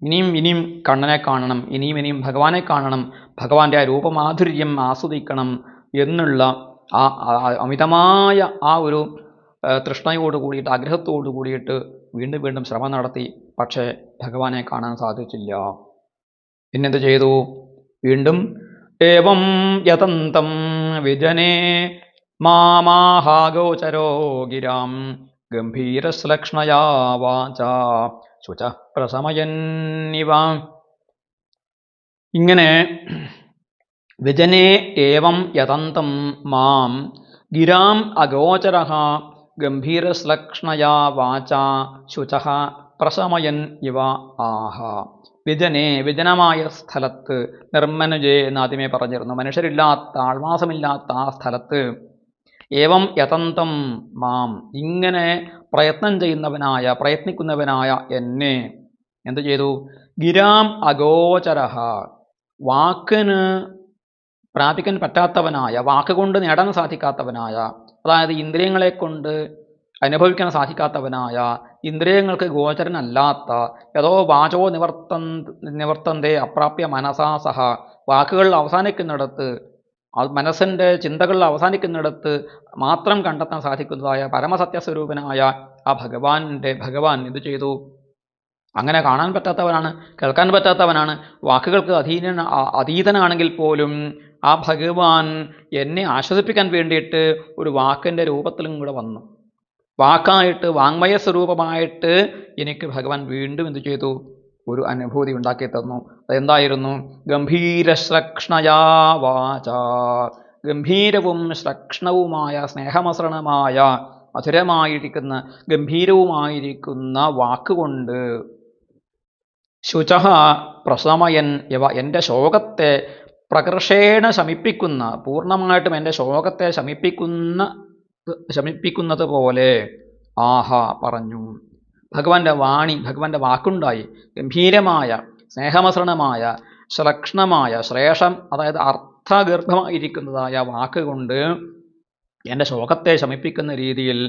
ഇനിയും കണ്ണനെ കാണണം, ഇനിയും ഭഗവാനെ കാണണം, ഭഗവാന്റെ ആ രൂപമാധുര്യം ആസ്വദിക്കണം എന്നുള്ള ആ അമിതമായ ആ ഒരു തൃഷ്ണയോട് കൂടിയിട്ട്, ആഗ്രഹത്തോട് കൂടിയിട്ട് വീണ്ടും വീണ്ടും ശ്രമം നടത്തി. പക്ഷേ ഭഗവാനെ കാണാൻ സാധിച്ചില്ല. പിന്നെന്ത് ചെയ്തു? വീണ്ടും ഏവം യതന്തം വിജനേ മാമാഹാഗോചരോ ഗിരാം ഗംഭീരശ്ലക്ഷ്ണയാ വാചാ ശുച പ്രസമയന്നിവ. ഇങ്ങനെ വിജനേ ഏവം യതന്തം മാം ഗിരാം അഗോചരഃ ഗംഭീരശ്ലക്ഷ്ണയാ വാചാ ശുചഃ പ്രശമയൻ ഇവ ആഹ. വിജനേ വിജനമായ സ്ഥലത്ത്, നിർമ്മനുജേ എന്ന് ആദ്യമേ പറഞ്ഞിരുന്നു, മനുഷ്യരില്ലാത്ത ആൾവാസമില്ലാത്ത ആ സ്ഥലത്ത് ഏവം യതന്തം മാം, ഇങ്ങനെ പ്രയത്നിക്കുന്നവനായ എന്നെ എന്തു ചെയ്തു? ഗിരാം അഗോചരഃ, വാക്കിന് പ്രാപിക്കാൻ പറ്റാത്തവനായ, വാക്കുകൊണ്ട് നേടാൻ സാധിക്കാത്തവനായ, അതായത് ഇന്ദ്രിയങ്ങളെ കൊണ്ട് അനുഭവിക്കാൻ സാധിക്കാത്തവനായ, ഇന്ദ്രിയങ്ങൾക്ക് ഗോചരനല്ലാത്ത, യഥോ വാചോ നിവർത്തന്തേ അപ്രാപ്യ മനസാ സഹ, വാക്കുകൾ അവസാനിക്കുന്നിടത്ത്, മനസ്സിൻ്റെ ചിന്തകൾ അവസാനിക്കുന്നിടത്ത് മാത്രം കണ്ടെത്താൻ സാധിക്കുന്നതായ പരമസത്യസ്വരൂപനായ ആ ഭഗവാൻ എന്തു ചെയ്തു? അങ്ങനെ കാണാൻ പറ്റാത്തവനാണ്, കേൾക്കാൻ പറ്റാത്തവനാണ്, വാക്കുകൾക്ക് അതീതനാണെങ്കിൽ പോലും ആ ഭഗവാൻ എന്നെ ആശ്വസിപ്പിക്കാൻ വേണ്ടിയിട്ട് ഒരു വാക്കിൻ്റെ രൂപത്തിലും കൂടെ വന്നു. വാക്കായിട്ട്, വാങ്മയ സ്വരൂപമായിട്ട് എനിക്ക് ഭഗവാൻ വീണ്ടും എന്തു ചെയ്തു? ഒരു അനുഭൂതി ഉണ്ടാക്കി തന്നു. അതെന്തായിരുന്നു? ഗംഭീരശ്ലക്ഷ്ണയാ വാച, ഗംഭീരവും ശ്ലക്ഷ്ണവുമായ, സ്നേഹമസൃണമായ, മധുരമായിരിക്കുന്ന, ഗംഭീരവുമായിരിക്കുന്ന വാക്കുകൊണ്ട്, ശുചഃ പ്രശമയൻ യവ, എൻ്റെ ശോകത്തെ പ്രകർഷേണ ശമിപ്പിക്കുന്ന, പൂർണ്ണമായിട്ടും എൻ്റെ ശോകത്തെ ശമിപ്പിക്കുന്നത് പോലെ ആഹ പറഞ്ഞു. ഭഗവാന്റെ വാണി, ഭഗവാന്റെ വാക്കുണ്ടായി, ഗംഭീരമായ, സ്നേഹമസൃണമായ, ശ്ലക്ഷ്ണമായ, ശ്രേഷം, അതായത് അർത്ഥഗർഭമായിരിക്കുന്നതായ വാക്കുകൊണ്ട് എൻ്റെ ശോകത്തെ ശമിപ്പിക്കുന്ന രീതിയിൽ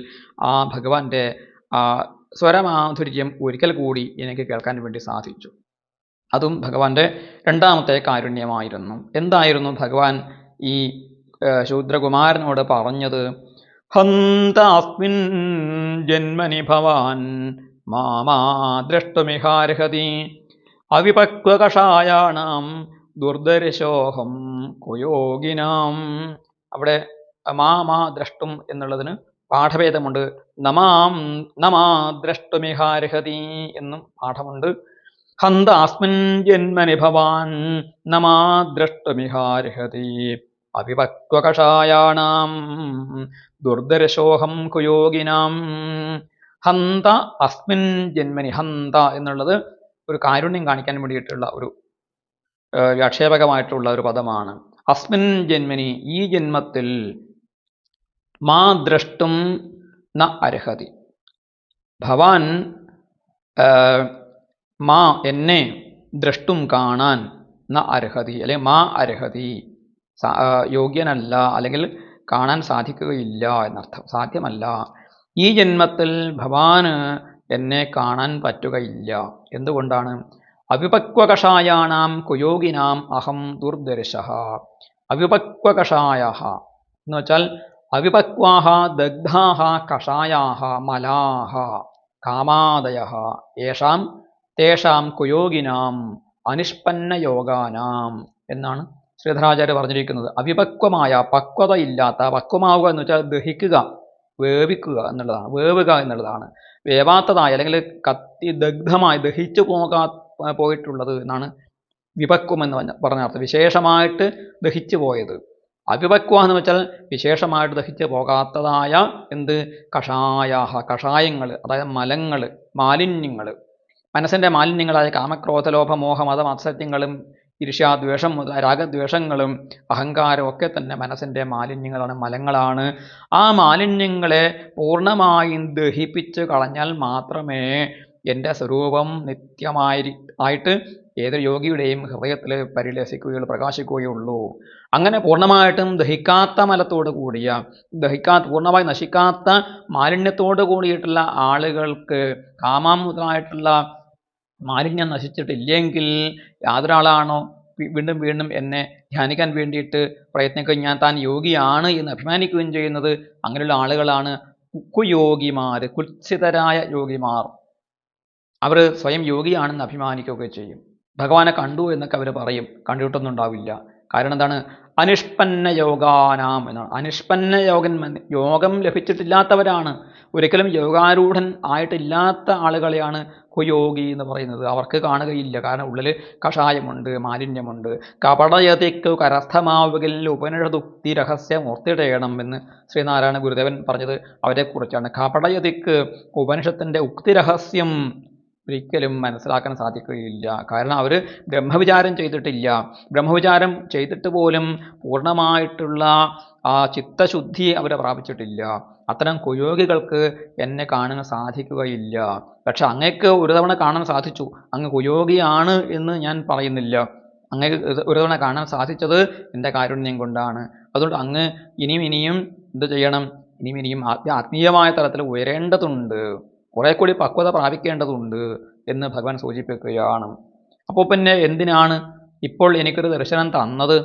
ആ ഭഗവാന്റെ സ്വരമാധുര്യം ഒരിക്കൽ കൂടി എനിക്ക് കേൾക്കാൻ വേണ്ടി സാധിച്ചു. അതും ഭഗവാന്റെ രണ്ടാമത്തെ കാരുണ്യമായിരുന്നു. എന്തായിരുന്നു ഭഗവാൻ ഈ ശൂദ്രകുമാരനോട് പറഞ്ഞത്? ഹന്താസ്മിൻ ജന്മനി ഭവാൻ മാമാ ദ്രഷ്ടുമിഹാർഹതി അവിപക്വകഷായാണാം ദുർദർശോഹം കുയോഗിനാം. അവിടെ മാമാ ദ്രഷ്ടും എന്നുള്ളതിന് പാഠഭേദമുണ്ട്. നമാ ദ്രഷ്ടുമിഹാർഹതി എന്നും പാഠമുണ്ട്. ഹന്താസ്മിൻ ജന്മനി ഭവാൻ നമാ ദ്രഷ്ടുമിഹാർഹതി അവിപക്വകഷായാണാം ദുർദർശോഹം കുയോഗിനാം. ഹന്ത അസ്മിൻ ജന്മനി, ഹന്ത എന്നുള്ളത് ഒരു കാരുണ്യം കാണിക്കാൻ വേണ്ടിയിട്ടുള്ള ഒരു ആക്ഷേപകമായിട്ടുള്ള ഒരു പദമാണ്. അസ്മിൻ ജന്മനി, ഈ ജന്മത്തിൽ, മാ ദ്രഷ്ടും ന അർഹതി, ഭവാൻ മാ എന്നെ ദ്രഷ്ടും കാണാൻ, ന അർഹതി അല്ലെങ്കിൽ മാ അർഹതി യോഗ്യനല്ല, അല്ലെങ്കിൽ കാണാൻ സാധിക്കുകയില്ല എന്നർത്ഥം, സാധ്യമല്ല. ഈ ജന്മത്തിൽ ഭവാന് എന്നെ കാണാൻ പറ്റുകയില്ല. എന്തുകൊണ്ടാണ്? അവിപക്വകഷായാണാം കുയോഗിനാം അഹം ദുർദർശഃ. അവിപക്വകഷായഃ എന്ന് വെച്ചാൽ അവിപക്വാഹ ദഗ്ധാഹ കഷായാഹ മലാഹ കാമാദയഃ യേഷാം തേഷാം കുയോഗിനാം അനിഷ്പന്നയോഗാനാം എന്നാണ് ശ്രീധരാചാര്യ പറഞ്ഞിരിക്കുന്നത്. അവിപക്വമായ, പക്വതയില്ലാത്ത, പക്വമാവുക എന്ന് വെച്ചാൽ ദഹിക്കുക, വേവിക്കുക എന്നുള്ളതാണ്, വേവുക എന്നുള്ളതാണ്. വേവാത്തതായ അല്ലെങ്കിൽ ദഗ്ധമായി ദഹിച്ചു പോയിട്ടുള്ളത് എന്നാണ് വിപക്വം എന്ന് പറഞ്ഞ അർത്ഥം. വിശേഷമായിട്ട് ദഹിച്ചു പോയത്. അവിപക്വ എന്ന് വെച്ചാൽ വിശേഷമായിട്ട് ദഹിച്ചു പോകാത്തതായ എന്ത്? കഷായാഹ, കഷായങ്ങൾ, അതായത് മലങ്ങൾ, മാലിന്യങ്ങൾ, മനസ്സിൻ്റെ മാലിന്യങ്ങളായ കാമക്രോധലോഭ മോഹ മത മത്സര്യങ്ങളും ഈർഷ്യാദ്വേഷം മുതൽ രാഗദ്വേഷങ്ങളും അഹങ്കാരവും ഒക്കെ തന്നെ മനസ്സിൻ്റെ മാലിന്യങ്ങളാണ്, മലങ്ങളാണ്. ആ മാലിന്യങ്ങളെ പൂർണ്ണമായും ദഹിപ്പിച്ച് കളഞ്ഞാൽ മാത്രമേ എൻ്റെ സ്വരൂപം നിത്യമായിട്ട് ഏതൊരു യോഗിയുടെയും ഹൃദയത്തിൽ പരിലസിക്കുകയുള്ളൂ, പ്രകാശിക്കുകയുള്ളൂ. അങ്ങനെ പൂർണ്ണമായിട്ടും ദഹിക്കാത്ത മലത്തോട് കൂടിയ, പൂർണ്ണമായി നശിക്കാത്ത മാലിന്യത്തോട് കൂടിയിട്ടുള്ള ആളുകൾക്ക്, കാമം മുതലായിട്ടുള്ള മാലിന്യം നശിച്ചിട്ടില്ലെങ്കിൽ, യാതൊരാളാണോ വീണ്ടും വീണ്ടും എന്നെ ധ്യാനിക്കാൻ വേണ്ടിയിട്ട് പ്രയത്നിക്കുകയും ഞാൻ താൻ യോഗിയാണ് എന്ന് അഭിമാനിക്കുകയും ചെയ്യുന്നത്, അങ്ങനെയുള്ള ആളുകളാണ് കുയോഗിമാർ, കുത്സിതരായ യോഗിമാർ. അവർ സ്വയം യോഗിയാണെന്ന് അഭിമാനിക്കുകയൊക്കെ ചെയ്യും. ഭഗവാനെ കണ്ടു എന്നൊക്കെ അവർ പറയും, കണ്ടിട്ടൊന്നും ഉണ്ടാവില്ല. കാരണം എന്താണ്? അനിഷ്പന്ന യോഗാനാം എന്നാണ്. അനിഷ്പന്ന യോഗം ലഭിച്ചിട്ടില്ലാത്തവരാണ്, ഒരിക്കലും യോഗാരൂഢൻ ആയിട്ടില്ലാത്ത ആളുകളെയാണ് കുയോഗി എന്ന് പറയുന്നത്. അവർക്ക് കാണുകയില്ല, കാരണം ഉള്ളിൽ കഷായമുണ്ട്, മാലിന്യമുണ്ട്. കപടയതിക്ക് കരസ്ഥമാവുകിൽ ഉപനിഷദുക്തി രഹസ്യമൂർത്തിടയണം എന്ന് ശ്രീനാരായണ ഗുരുദേവൻ പറഞ്ഞത് അവരെക്കുറിച്ചാണ്. കപടയതിക്ക് ഉപനിഷത്തിൻ്റെ ഉക്തി രഹസ്യം ഒരിക്കലും മനസ്സിലാക്കാൻ സാധിക്കുകയില്ല. കാരണം അവർ ബ്രഹ്മവിചാരം ചെയ്തിട്ടില്ല. ബ്രഹ്മവിചാരം ചെയ്തിട്ട് പോലും പൂർണ്ണമായിട്ടുള്ള ആ ചിത്തശുദ്ധി അവർ പ്രാപിച്ചിട്ടില്ല. അത്തരം കുയോഗികൾക്ക് എന്നെ കാണാൻ സാധിക്കുകയില്ല. പക്ഷെ അങ്ങക്ക് ഒരു തവണ കാണാൻ സാധിച്ചു. അങ്ങ് കുയോഗിയാണ് എന്ന് ഞാൻ പറയുന്നില്ല. അങ്ങക്ക് ഒരു തവണ കാണാൻ സാധിച്ചത് എൻ്റെ കാരുണ്യം കൊണ്ടാണ്. അതുകൊണ്ട് അങ്ങ് ഇനിയും എന്ത് ചെയ്യണം? ഇനിയും ആത്മീയമായ തലത്തിൽ ഉയരേണ്ടതുണ്ട്, കുറെ കൂടി പക്വത പ്രാപിക്കേണ്ടതുണ്ട് എന്ന് ഭഗവാൻ സൂചിപ്പിക്കുകയാണ്. അപ്പോൾ പിന്നെ എന്തിനാണ് ഇപ്പോൾ എനിക്കൊരു ദർശനം തന്നത്?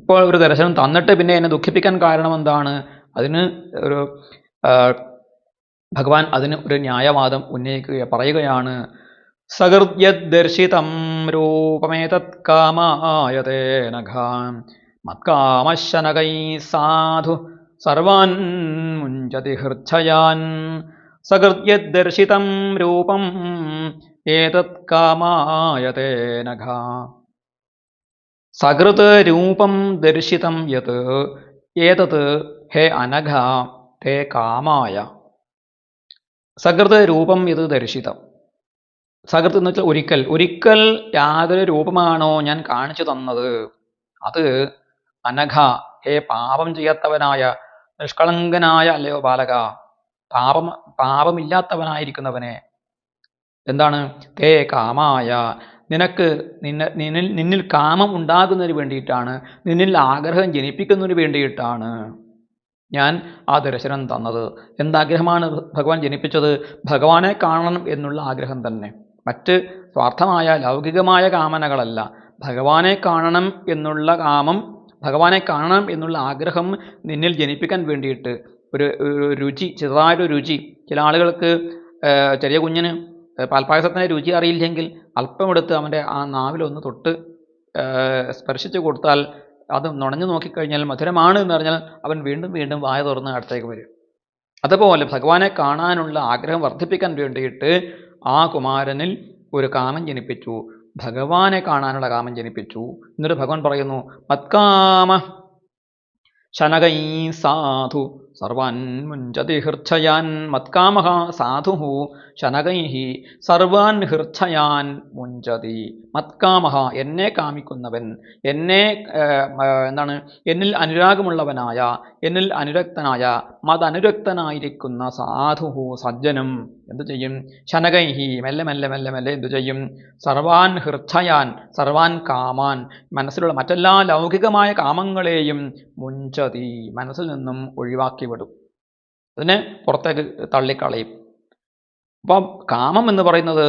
ഇപ്പോൾ ഒരു ദർശനം തന്നിട്ട് പിന്നെ എന്നെ ദുഃഖിപ്പിക്കാൻ കാരണം എന്താണ്? അതിന് ഒരു ഭഗവാൻ അതിന് ഒരു ന്യായവാദം പറയുകയാണ്. സകൃദ്യദർശിതം രൂപമേതത് കാമായതേ നഘാം മത്കാമശനകൈ സാധു സർവാൻ മുഞ്ചതി ഹൃച്ഛയാൻ. സകൃദ്യദർശിതം രൂപം ഏതത് കാമായതേ നഘാ. സകൃത് രൂപം ദർശിതം യത് ഏതത് ഹേ അനഘ തേ കാമായ. സകൃത് രൂപം യത് ദർശിതം. സകൃത് എന്ന് വെച്ചാൽ ഒരിക്കൽ യാതൊരു രൂപമാണോ ഞാൻ കാണിച്ചു തന്നത്, അത് അനഘ ഹേ പാപം ചെയ്യാത്തവനായ നിഷ്കളങ്കനായ അല്ലയോ ബാലക, പാപമില്ലാത്തവനായിരിക്കുന്നവനെ, എന്താണ് തേ കാമായ, നിന്നിൽ കാമം ഉണ്ടാകുന്നതിന് വേണ്ടിയിട്ടാണ്, നിന്നിൽ ആഗ്രഹം ജനിപ്പിക്കുന്നതിന് വേണ്ടിയിട്ടാണ് ഞാൻ ആ ദർശനം തന്നത്. എന്താഗ്രഹമാണ് ഭഗവാൻ ജനിപ്പിച്ചത്? ഭഗവാനെ കാണണം എന്നുള്ള ആഗ്രഹം തന്നെ. മറ്റ് സ്വാർത്ഥമായ ലൗകികമായ കാമനകളല്ല. ഭഗവാനെ കാണണം എന്നുള്ള കാമം, ഭഗവാനെ കാണണം എന്നുള്ള ആഗ്രഹം നിന്നിൽ ജനിപ്പിക്കാൻ വേണ്ടിയിട്ട് ഒരു രുചി, ചെറുതായൊരു രുചി. ചില ആളുകൾക്ക് ചെറിയ കുഞ്ഞിന് പാൽപ്പായസത്തിൻ്റെ രുചി അറിയില്ലെങ്കിൽ അല്പമെടുത്ത് അവൻ്റെ ആ നാവിലൊന്ന് തൊട്ട് സ്പർശിച്ച് കൊടുത്താൽ അത് നുണഞ്ഞു നോക്കിക്കഴിഞ്ഞാൽ മധുരമാണ് എന്ന് പറഞ്ഞാൽ അവൻ വീണ്ടും വീണ്ടും വായ തുറന്ന് അടുത്തേക്ക് വരും. അതുപോലെ ഭഗവാനെ കാണാനുള്ള ആഗ്രഹം വർദ്ധിപ്പിക്കാൻ വേണ്ടിയിട്ട് ആ കുമാരനിൽ ഒരു കാമം ജനിപ്പിച്ചു, ഭഗവാനെ കാണാനുള്ള കാമം ജനിപ്പിച്ചു. എന്നിട്ട് ഭഗവാൻ പറയുന്നു, മത്കാമ ശനകൈ സാധു സർവാൻ മുഞ്ചതി ഹൃച്ഛയാൻ. മത്കാമഃ സാധുഃ ശനകൈഃ സർവാൻ ഹൃച്ഛയാൻ മുഞ്ചതി. മത്കാമഃ എന്നെ കാമിക്കുന്നവൻ, എന്നെ എന്നിൽ അനുരാഗമുള്ളവനായ, എന്നിൽ അനുരക്തനായ, മതനുരക്തനായിരിക്കുന്ന സാധുഃ സജ്ജനം എന്തു ചെയ്യും? ശനകൈഃ മെല്ലെ മെല്ലെ മെല്ലെ മെല്ലെ എന്തു ചെയ്യും? സർവാൻ ഹൃച്ഛയാൻ, സർവാൻ കാമാൻ, മനസ്സിലുള്ള മറ്റെല്ലാ ലൗകികമായ കാമങ്ങളെയും മുഞ്ചതി, മനസ്സിൽ നിന്നും ഒഴിവാക്കി വിടും, അതിനെ പുറത്തേക്ക് തള്ളിക്കളയും. അപ്പം കാമം എന്ന് പറയുന്നത്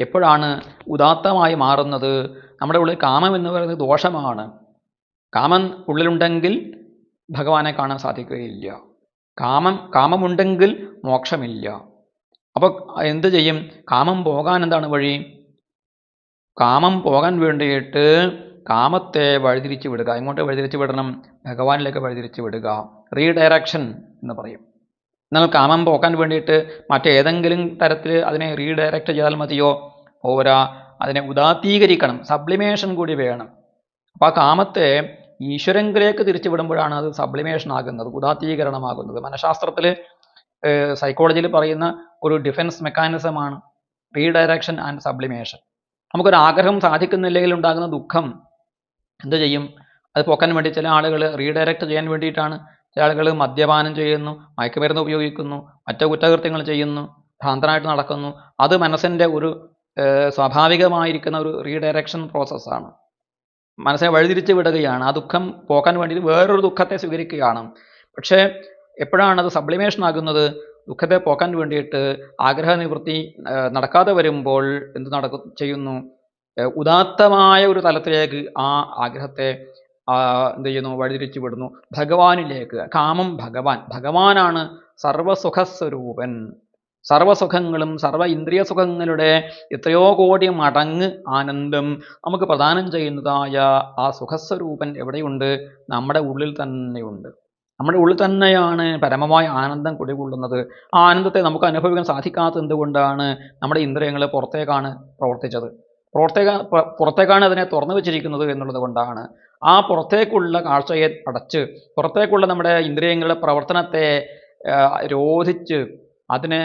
എപ്പോഴാണ് ഉദാത്തമായി മാറുന്നത്? നമ്മുടെ ഉള്ളിൽ കാമം എന്ന് പറയുന്നത് ദോഷമാണ്. കാമം ഉള്ളിലുണ്ടെങ്കിൽ ഭഗവാനെ കാണാൻ സാധിക്കുകയില്ല. കാമമുണ്ടെങ്കിൽ മോക്ഷമില്ല. അപ്പോൾ എന്ത് ചെയ്യും? കാമം പോകാൻ എന്താണ് വഴി? കാമം പോകാൻ വേണ്ടിയിട്ട് കാമത്തെ വഴിതിരിച്ചു വിടുക. എങ്ങോട്ട് വഴിതിരിച്ചു വിടണം? ഭഗവാനിലേക്ക് വഴിതിരിച്ചു വിടുക. റീഡയറക്ഷൻ എന്ന് പറയും. എന്നാൽ കാമം പോക്കാൻ വേണ്ടിയിട്ട് മറ്റേതെങ്കിലും തരത്തിൽ അതിനെ റീഡയറക്റ്റ് ചെയ്താൽ മതിയോ? പോരാ, അതിനെ ഉദാത്തീകരിക്കണം, സബ്ലിമേഷൻ കൂടി വേണം. അപ്പോൾ ആ കാമത്തെ ഈശ്വരങ്കിലേക്ക് തിരിച്ചു വിടുമ്പോഴാണ് അത് സബ്ലിമേഷൻ ആകുന്നത്, ഉദാത്തീകരണമാകുന്നത്. മനഃശാസ്ത്രത്തിൽ സൈക്കോളജിയിൽ പറയുന്ന ഒരു ഡിഫൻസ് മെക്കാനിസമാണ് റീഡയറക്ഷൻ ആൻഡ് സബ്ലിമേഷൻ. നമുക്കൊരു ആഗ്രഹം സാധിക്കുന്നില്ലെങ്കിൽ ഉണ്ടാകുന്ന ദുഃഖം എന്ത് ചെയ്യും? അത് പോക്കാൻ വേണ്ടി ചില ആളുകൾ റീഡയറക്റ്റ് ചെയ്യാൻ വേണ്ടിയിട്ടാണ്. ചില ആളുകൾ മദ്യപാനം ചെയ്യുന്നു, മയക്കുമരുന്ന് ഉപയോഗിക്കുന്നു, മറ്റു കുറ്റകൃത്യങ്ങൾ ചെയ്യുന്നു, ഭ്രാന്തനായിട്ട് നടക്കുന്നു. അത് മനസ്സിൻ്റെ ഒരു സ്വാഭാവികമായിരിക്കുന്ന ഒരു റീഡയറക്ഷൻ പ്രോസസ്സാണ്. മനസ്സിനെ വഴിതിരിച്ച് വിടുകയാണ്. ആ ദുഃഖം പോക്കാൻ വേണ്ടിയിട്ട് വേറൊരു ദുഃഖത്തെ സ്വീകരിക്കുകയാണ്. പക്ഷേ എപ്പോഴാണ് അത് സബ്ലിമേഷൻ ആകുന്നത്? ദുഃഖത്തെ പോക്കാൻ വേണ്ടിയിട്ട് ആഗ്രഹ നിവൃത്തി നടക്കാതെ വരുമ്പോൾ എന്ത് ചെയ്യുന്നു? ഉദാത്തമായ ഒരു തലത്തിലേക്ക് ആ ആഗ്രഹത്തെ എന്ത് ചെയ്യുന്നു? വഴിതിരിച്ചു വിടുന്നു ഭഗവാനിലേക്ക്. കാമം ഭഗവാനാണ് സർവസുഖസ്വരൂപൻ. സർവസുഖങ്ങളും സർവ ഇന്ദ്രിയ സുഖങ്ങളുടെ എത്രയോ കോടി മടങ്ങ് ആനന്ദം നമുക്ക് പ്രദാനം ചെയ്യുന്നതായ ആ സുഖസ്വരൂപൻ എവിടെയുണ്ട്? നമ്മുടെ ഉള്ളിൽ തന്നെയുണ്ട്. നമ്മുടെ ഉള്ളിൽ തന്നെയാണ് പരമമായ ആനന്ദം കുടികൊള്ളുന്നത്. ആ ആനന്ദത്തെ നമുക്ക് അനുഭവിക്കാൻ സാധിക്കാത്തത് എന്തുകൊണ്ടാണ്? നമ്മുടെ ഇന്ദ്രിയങ്ങൾ പുറത്തേക്കാണ് പ്രവർത്തിച്ചത്, പുറത്തേക്കാണ് അതിനെ തുറന്നു വെച്ചിരിക്കുന്നത് എന്നുള്ളത് കൊണ്ടാണ്. ആ പുറത്തേക്കുള്ള കാഴ്ചയെ അടച്ച്, പുറത്തേക്കുള്ള നമ്മുടെ ഇന്ദ്രിയങ്ങളുടെ പ്രവർത്തനത്തെ രോധിച്ച് അതിനെ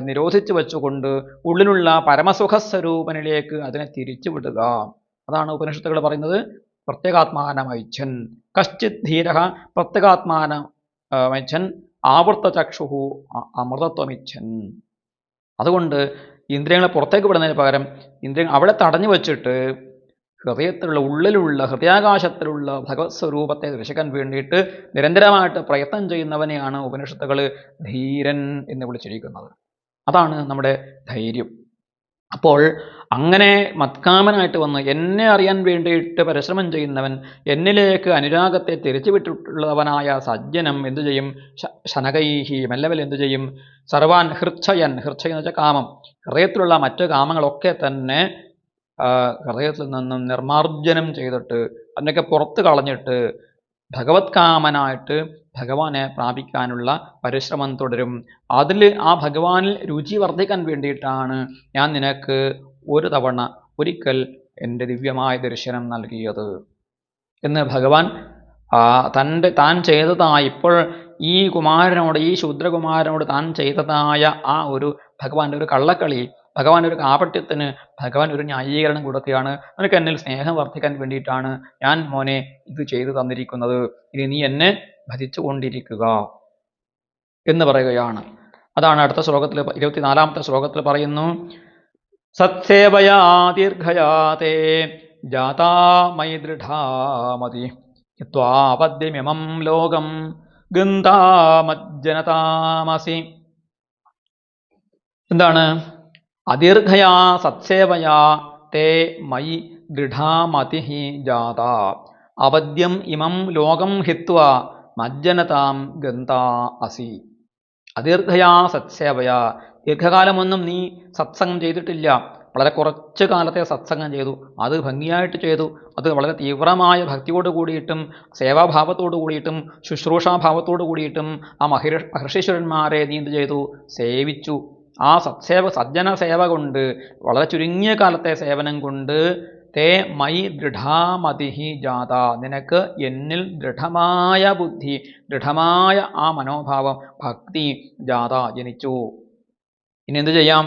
നിരോധിച്ചു വെച്ചുകൊണ്ട് ഉള്ളിലുള്ള പരമസുഖസ്വരൂപനിലേക്ക് അതിനെ തിരിച്ചു വിടുക. അതാണ് ഉപനിഷത്തുകൾ പറയുന്നത് പ്രത്യേകാത്മാനമൈച്ഛൻ കശ്ചിത് ധീര പ്രത്യേകാത്മാനമൈച്ഛൻ ആവൃത്തചക്ഷുഹു അമൃതത്വമിച്ഛൻ. അതുകൊണ്ട് ഇന്ദ്രിയങ്ങളെ പുറത്തേക്ക് വിടുന്നതിന് പകരം ഇന്ദ്രിയങ്ങൾ അവിടെ തടഞ്ഞു വച്ചിട്ട് ഹൃദയത്തിലുള്ള ഉള്ളിലുള്ള ഹൃദയാകാശത്തിലുള്ള ഭഗവത് സ്വരൂപത്തെ ദർശിക്കാൻ വേണ്ടിയിട്ട് നിരന്തരമായിട്ട് പ്രയത്നം ചെയ്യുന്നവനെയാണ് ഉപനിഷത്തുകൾ ധീരൻ എന്ന് വിളിച്ചിരിക്കുന്നത്. അതാണ് നമ്മുടെ ധൈര്യം. അപ്പോൾ അങ്ങനെ മത്കാമനായിട്ട് വന്ന് എന്നെ അറിയാൻ വേണ്ടിയിട്ട് പരിശ്രമം ചെയ്യുന്നവൻ, എന്നിലേക്ക് അനുരാഗത്തെ തിരിച്ചുവിട്ടിട്ടുള്ളവനായ സജ്ജനം എന്തു ചെയ്യും? ശനകൈഹി മെല്ലവൽ എന്തു ചെയ്യും? സർവാൻ ഹൃച്ഛയൻ, ഹൃച്ഛയൻ എന്ന് വെച്ചാൽ കാമം, ഹൃദയത്തിലുള്ള മറ്റു കാമങ്ങളൊക്കെ തന്നെ ഹൃദയത്തിൽ നിന്നും നിർമാർജനം ചെയ്തിട്ട് അതിനൊക്കെ പുറത്ത് കളഞ്ഞിട്ട് ഭഗവത് കാമനായിട്ട് ഭഗവാനെ പ്രാപിക്കാനുള്ള പരിശ്രമം തുടരും. അതിൽ ആ ഭഗവാനിൽ രുചി വർദ്ധിക്കാൻ വേണ്ടിയിട്ടാണ് ഞാൻ നിനക്ക് ഒരു തവണ ഒരിക്കൽ എൻ്റെ ദിവ്യമായ ദർശനം നൽകിയത് എന്ന് ഭഗവാൻ താൻ ചെയ്തതായ ഇപ്പോൾ ഈ കുമാരനോട്, ഈ ശൂദ്രകുമാരനോട് താൻ ചെയ്തതായ ആ ഒരു ഭഗവാന്റെ ഒരു കള്ളക്കളി, ഭഗവാന്റെ ഒരു കാപട്യത്തിന് ഭഗവാൻ ഒരു ന്യായീകരണം കൊടുക്കുകയാണ്. നിനക്ക് എന്നിൽ സ്നേഹം വർദ്ധിക്കാൻ വേണ്ടിയിട്ടാണ് ഞാൻ മോനെ ഇത് ചെയ്തു തന്നിരിക്കുന്നത്, ഇനി നീ എന്നെ ഭജിച്ചു കൊണ്ടിരിക്കുക എന്ന് പറയുകയാണ്. അതാണ് അടുത്ത ശ്ലോകത്തിൽ 24-ാമത്തെ ശ്ലോകത്തിൽ പറയുന്നു, സത്സേവയാ ദീർഘയാതേ ജാതാ മയി ദൃഢാമതി ത്വാപദ്യമിമം ലോകം ഗന്ധാമജ്ജനതാമസി. എന്താണ്? അദീർഘയാ സത്സേവയാ തേ മയി ദൃഢാമതി ജാത അവദ്യം ഇമം ലോകം ഹിത്വ മജ്ജനതാം ഗന്ധാ അസി. അദീർഘയാ സത്സേവയാ, ദീർഘകാലമൊന്നും നീ സത്സംഗം ചെയ്തിട്ടില്ല, വളരെ കുറച്ച് കാലത്തെ സത്സംഗം ചെയ്തു, അത് ഭംഗിയായിട്ട് ചെയ്തു, അത് വളരെ തീവ്രമായ ഭക്തിയോട് കൂടിയിട്ടും സേവാഭാവത്തോടു കൂടിയിട്ടും ശുശ്രൂഷാഭാവത്തോടു കൂടിയിട്ടും ആ മഹർഷീശ്വരന്മാരെ നീ എന്ത് ചെയ്തു? സേവിച്ചു. ആ സജ്ജന സേവ കൊണ്ട്, വളരെ ചുരുങ്ങിയ കാലത്തെ സേവനം കൊണ്ട് തേ മയി ദൃഢാമതിഹി ജാത, നിനക്ക് എന്നിൽ ദൃഢമായ ബുദ്ധി, ദൃഢമായ ആ മനോഭാവം, ഭക്തി ജാത ജനിച്ചു. ഇനി എന്ത് ചെയ്യാം?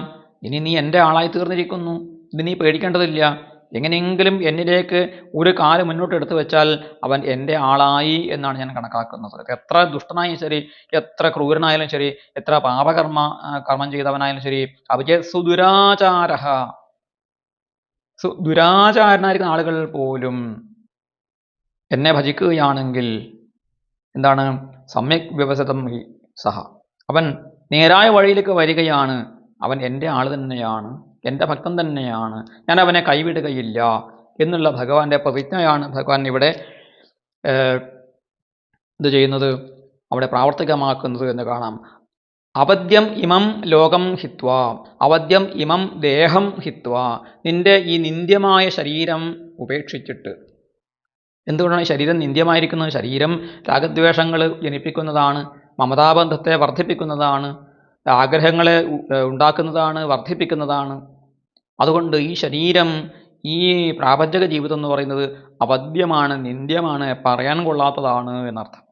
ഇനി നീ എൻ്റെ ആളായി തീർന്നിരിക്കുന്നു, ഇത് നീ പേടിക്കേണ്ടതില്ല. എങ്ങനെയെങ്കിലും എന്നിലേക്ക് ഒരു കാല് മുന്നോട്ട് എടുത്തു വെച്ചാൽ അവൻ എൻ്റെ ആളായി എന്നാണ് ഞാൻ കണക്കാക്കുന്നത്. എത്ര ദുഷ്ടനായാലും ശരി, എത്ര ക്രൂരനായാലും ശരി, എത്ര കർമ്മം ചെയ്തവനായാലും ശരി, അവിജയ സുദുരാചാര, ദുരാചാരനായിരിക്കുന്ന ആളുകൾ പോലും എന്നെ ഭജിക്കുകയാണെങ്കിൽ എന്താണ്? സമ്യക് വ്യവസിതം സഹ, അവൻ നേരായ വഴിയിലേക്ക് വരികയാണ്, അവൻ എൻ്റെ ആൾ തന്നെയാണ്, എൻ്റെ ഭക്തൻ തന്നെയാണ്, ഞാൻ അവനെ കൈവിടുകയില്ല എന്നുള്ള ഭഗവാന്റെ പ്രതിജ്ഞയാണ് ഭഗവാൻ ഇവിടെ ഇത് ചെയ്യുന്നത്, അവിടെ പ്രാവർത്തികമാക്കുന്നത് എന്ന് കാണാം. അവദ്യം ഇമം ലോകം ഹിത്വ, അവദ്യം ഇമം ദേഹം ഹിത്വ, നിന്റെ ഈ നിന്ദ്യമായ ശരീരം ഉപേക്ഷിച്ചിട്ട്. എന്തുകൊണ്ടാണ് ശരീരം നിന്ദ്യമായിരിക്കുന്നത്? ശരീരം രാഗദ്വേഷങ്ങൾ ജനിപ്പിക്കുന്നതാണ്, മമതാബന്ധത്തെ വർദ്ധിപ്പിക്കുന്നതാണ്, ആഗ്രഹങ്ങളെ ഉണ്ടാക്കുന്നതാണ്, വർദ്ധിപ്പിക്കുന്നതാണ്. അതുകൊണ്ട് ഈ ശരീരം, ഈ പ്രാപഞ്ചക ജീവിതം എന്ന് പറയുന്നത് അവദ്യമാണ്, നിന്ദ്യമാണ്, പറയാൻ കൊള്ളാത്തതാണ് എന്നർത്ഥം.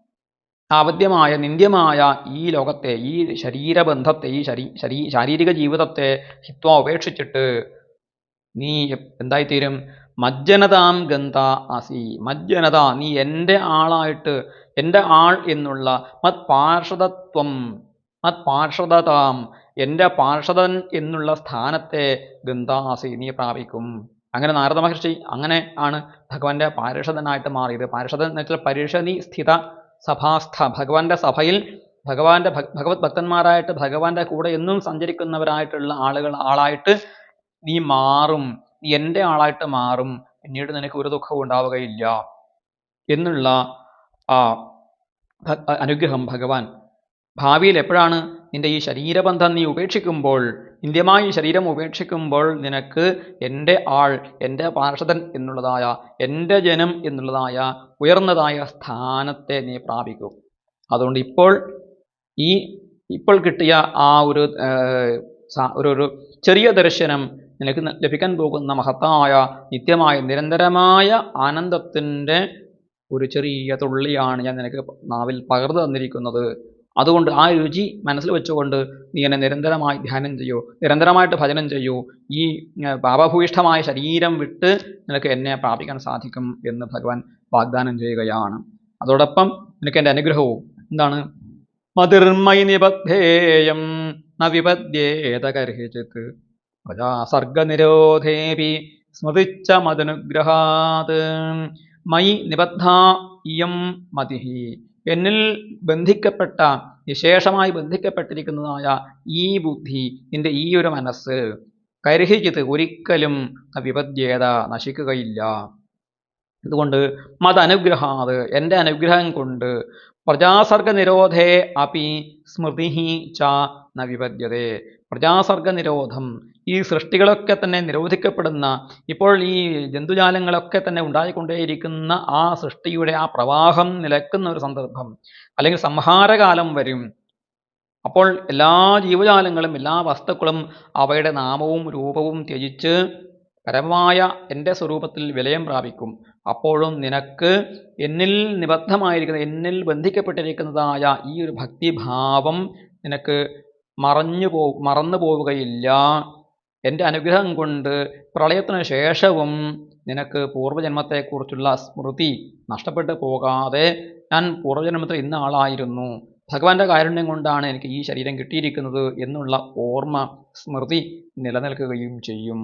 അവദ്യമായ നിന്ദ്യമായ ഈ ലോകത്തെ, ഈ ശരീരബന്ധത്തെ, ഈ ശാരീരിക ജീവിതത്തെ ഹിത്വ ഉപേക്ഷിച്ചിട്ട് നീ എന്തായിത്തീരും? മജ്ജനതാം ഗന്ധ അസി. മജ്ജനത, നീ എൻ്റെ ആളായിട്ട്, എൻ്റെ ആൾ എന്നുള്ള മത്പാർഷദത്വം, മത്പാർഷദതാം, എൻ്റെ പാർഷദൻ എന്നുള്ള സ്ഥാനത്തെ ഗന്ധാസി നീ പ്രാപിക്കും. അങ്ങനെ നാരദ മഹർഷി അങ്ങനെ ആണ് ഭഗവാന്റെ പാർഷദനായിട്ട് മാറിയത്. പാർഷദൻ എന്ന് വെച്ചാൽ പരിഷദി സ്ഥിത സഭാസ്ഥ, ഭഗവാന്റെ സഭയിൽ ഭഗവാന്റെ ഭഗവത് ഭക്തന്മാരായിട്ട് ഭഗവാന്റെ കൂടെ എന്നും സഞ്ചരിക്കുന്നവരായിട്ടുള്ള ആളായിട്ട് നീ മാറും, നീ എൻ്റെ ആളായിട്ട് മാറും, പിന്നീട് നിനക്ക് ഒരു ദുഃഖവും ഉണ്ടാവുകയില്ല എന്നുള്ള ആ അനുഗ്രഹം ഭഗവാൻ ഭാവിയിൽ എപ്പോഴാണ്? നിന്റെ ഈ ശരീരബന്ധം നീ ഉപേക്ഷിക്കുമ്പോൾ, നിന്ദ്യമായ ഈ ശരീരം ഉപേക്ഷിക്കുമ്പോൾ നിനക്ക് എൻ്റെ ആൾ, എൻ്റെ പാർഷദൻ എന്നുള്ളതായ, എൻ്റെ ജനം എന്നുള്ളതായ ഉയർന്നതായ സ്ഥാനത്തെ നീ പ്രാപിക്കും. അതുകൊണ്ട് ഇപ്പോൾ കിട്ടിയ ആ ഒരു ചെറിയ ദർശനം നിനക്ക് ലഭിക്കാൻ പോകുന്ന മഹത്തായ നിത്യമായ നിരന്തരമായ ആനന്ദത്തിൻ്റെ ഒരു ചെറിയ തുള്ളിയാണ് ഞാൻ നിനക്ക് നാവിൽ പകർന്നു തന്നിരിക്കുന്നത്. അതുകൊണ്ട് ആ രുചി മനസ്സിൽ വെച്ചുകൊണ്ട് നീ എന്നെ നിരന്തരമായി ധ്യാനം ചെയ്യൂ, നിരന്തരമായിട്ട് ഭജനം ചെയ്യൂ. ഈ പാപഭൂയിഷ്ഠമായ ശരീരം വിട്ട് നിനക്ക് എന്നെ പ്രാപിക്കാൻ സാധിക്കും എന്ന് ഭഗവാൻ വാഗ്ദാനം ചെയ്യുകയാണ്. അതോടൊപ്പം നിനക്ക് എൻ്റെ അനുഗ്രഹവും എന്താണ്? മതിർമയി നിബദ്ധേയം ന വിപദ്യേത കർഹിചിത് പ്രജാസർഗനിരോധേപി സ്മൃതിച്ച മദനുഗ്രഹാത്. മയി നിബദ്ധ ഇയം മതിഹി, എന്നിൽ ബന്ധിക്കപ്പെട്ട, വിശേഷമായി ബന്ധിക്കപ്പെട്ടിരിക്കുന്നതായ ഈ ബുദ്ധി, നിന്റെ ഈ ഒരു മനസ്സ്, കർഹിചിത് ഒരിക്കലും വിപദ്യേത നശിക്കുകയില്ല. അതുകൊണ്ട് മദനുഗ്രഹാത് എൻ്റെ അനുഗ്രഹം കൊണ്ട്, പ്രജാസർഗ നിരോധേ അപി സ്മൃതി ച ന വിപദ്യതേ, പ്രജാസർഗ നിരോധം, ഈ സൃഷ്ടികളൊക്കെ തന്നെ നിരോധിക്കപ്പെടുന്ന, ഇപ്പോൾ ഈ ജന്തുജാലങ്ങളൊക്കെ തന്നെ ഉണ്ടായിക്കൊണ്ടേയിരിക്കുന്ന ആ സൃഷ്ടിയുടെ ആ പ്രവാഹം നിലക്കുന്ന ഒരു സന്ദർഭം, അല്ലെങ്കിൽ സംഹാരകാലം വരും. അപ്പോൾ എല്ലാ ജീവജാലങ്ങളും എല്ലാ വസ്തുക്കളും അവയുടെ നാമവും രൂപവും ത്യജിച്ച് പരമമായ എൻ്റെ സ്വരൂപത്തിൽ വിലയം പ്രാപിക്കും. അപ്പോഴും നിനക്ക് എന്നിൽ നിബദ്ധമായിരിക്കുന്ന, എന്നിൽ ബന്ധിക്കപ്പെട്ടിരിക്കുന്നതായ ഈ ഒരു ഭക്തിഭാവം നിനക്ക് മറന്നു പോവുകയില്ല. എൻ്റെ അനുഗ്രഹം കൊണ്ട് പ്രളയത്തിന് ശേഷവും നിനക്ക് പൂർവ്വജന്മത്തെക്കുറിച്ചുള്ള സ്മൃതി നഷ്ടപ്പെട്ടു പോകാതെ, ഞാൻ പൂർവ്വജന്മത്തിൽ ഇന്ന ആളായിരുന്നു, ഭഗവാന്റെ കാരുണ്യം കൊണ്ടാണ് എനിക്ക് ഈ ശരീരം കിട്ടിയിരിക്കുന്നത് എന്നുള്ള ഓർമ്മ, സ്മൃതി നിലനിൽക്കുകയും ചെയ്യും.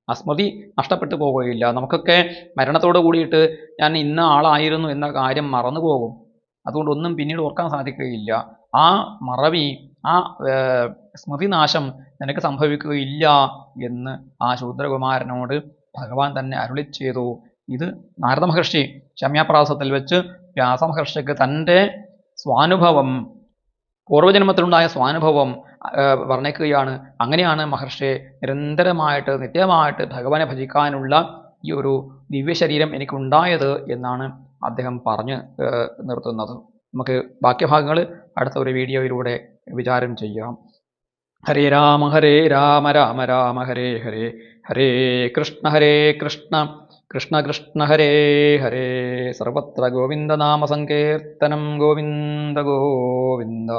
ആ സ്മൃതി നഷ്ടപ്പെട്ടു പോവുകയില്ല. നമുക്കൊക്കെ മരണത്തോട് കൂടിയിട്ട് ഞാൻ ഇന്ന ആളായിരുന്നു എന്ന കാര്യം മറന്നു പോകും. അതുകൊണ്ടൊന്നും പിന്നീട് ഓർക്കാൻ സാധിക്കുകയില്ല. ആ മറവി, ആ സ്മൃതിനാശം നിനക്ക് സംഭവിക്കുകയില്ല എന്ന് ആ ശൂദ്രകുമാരനോട് ഭഗവാൻ തന്നെ അരുളി ചെയ്തു. ഇത് നാരദ മഹർഷി ശമ്യാപ്രാസത്തിൽ വെച്ച് വ്യാസമഹർഷിക്ക് തൻ്റെ സ്വാനുഭവം, പൂർവ്വജന്മത്തിലുണ്ടായ സ്വാനുഭവം വർണ്ണിക്കുകയാണ്. അങ്ങനെയാണ് മഹർഷിയെ നിരന്തരമായിട്ട് നിത്യമായിട്ട് ഭഗവാനെ ഭജിക്കാനുള്ള ഈ ഒരു ദിവ്യശരീരം എനിക്കുണ്ടായത് എന്നാണ് അദ്ദേഹം പറഞ്ഞ് നിർത്തുന്നത്. നമുക്ക് ബാക്കി ഭാഗങ്ങൾ അടുത്ത ഒരു വീഡിയോയിലൂടെ വിചാരം ചെയ്യാം. ഹരേ രാമ രാമ രാമ ഹരേ ഹരേ, ഹരേ കൃഷ്ണ കൃഷ്ണ കൃഷ്ണ ഹരേ ഹരേ. സർവത്ര ഗോവിന്ദനാമ സങ്കീർത്തനം, ഗോവിന്ദ ഗോവിന്ദ.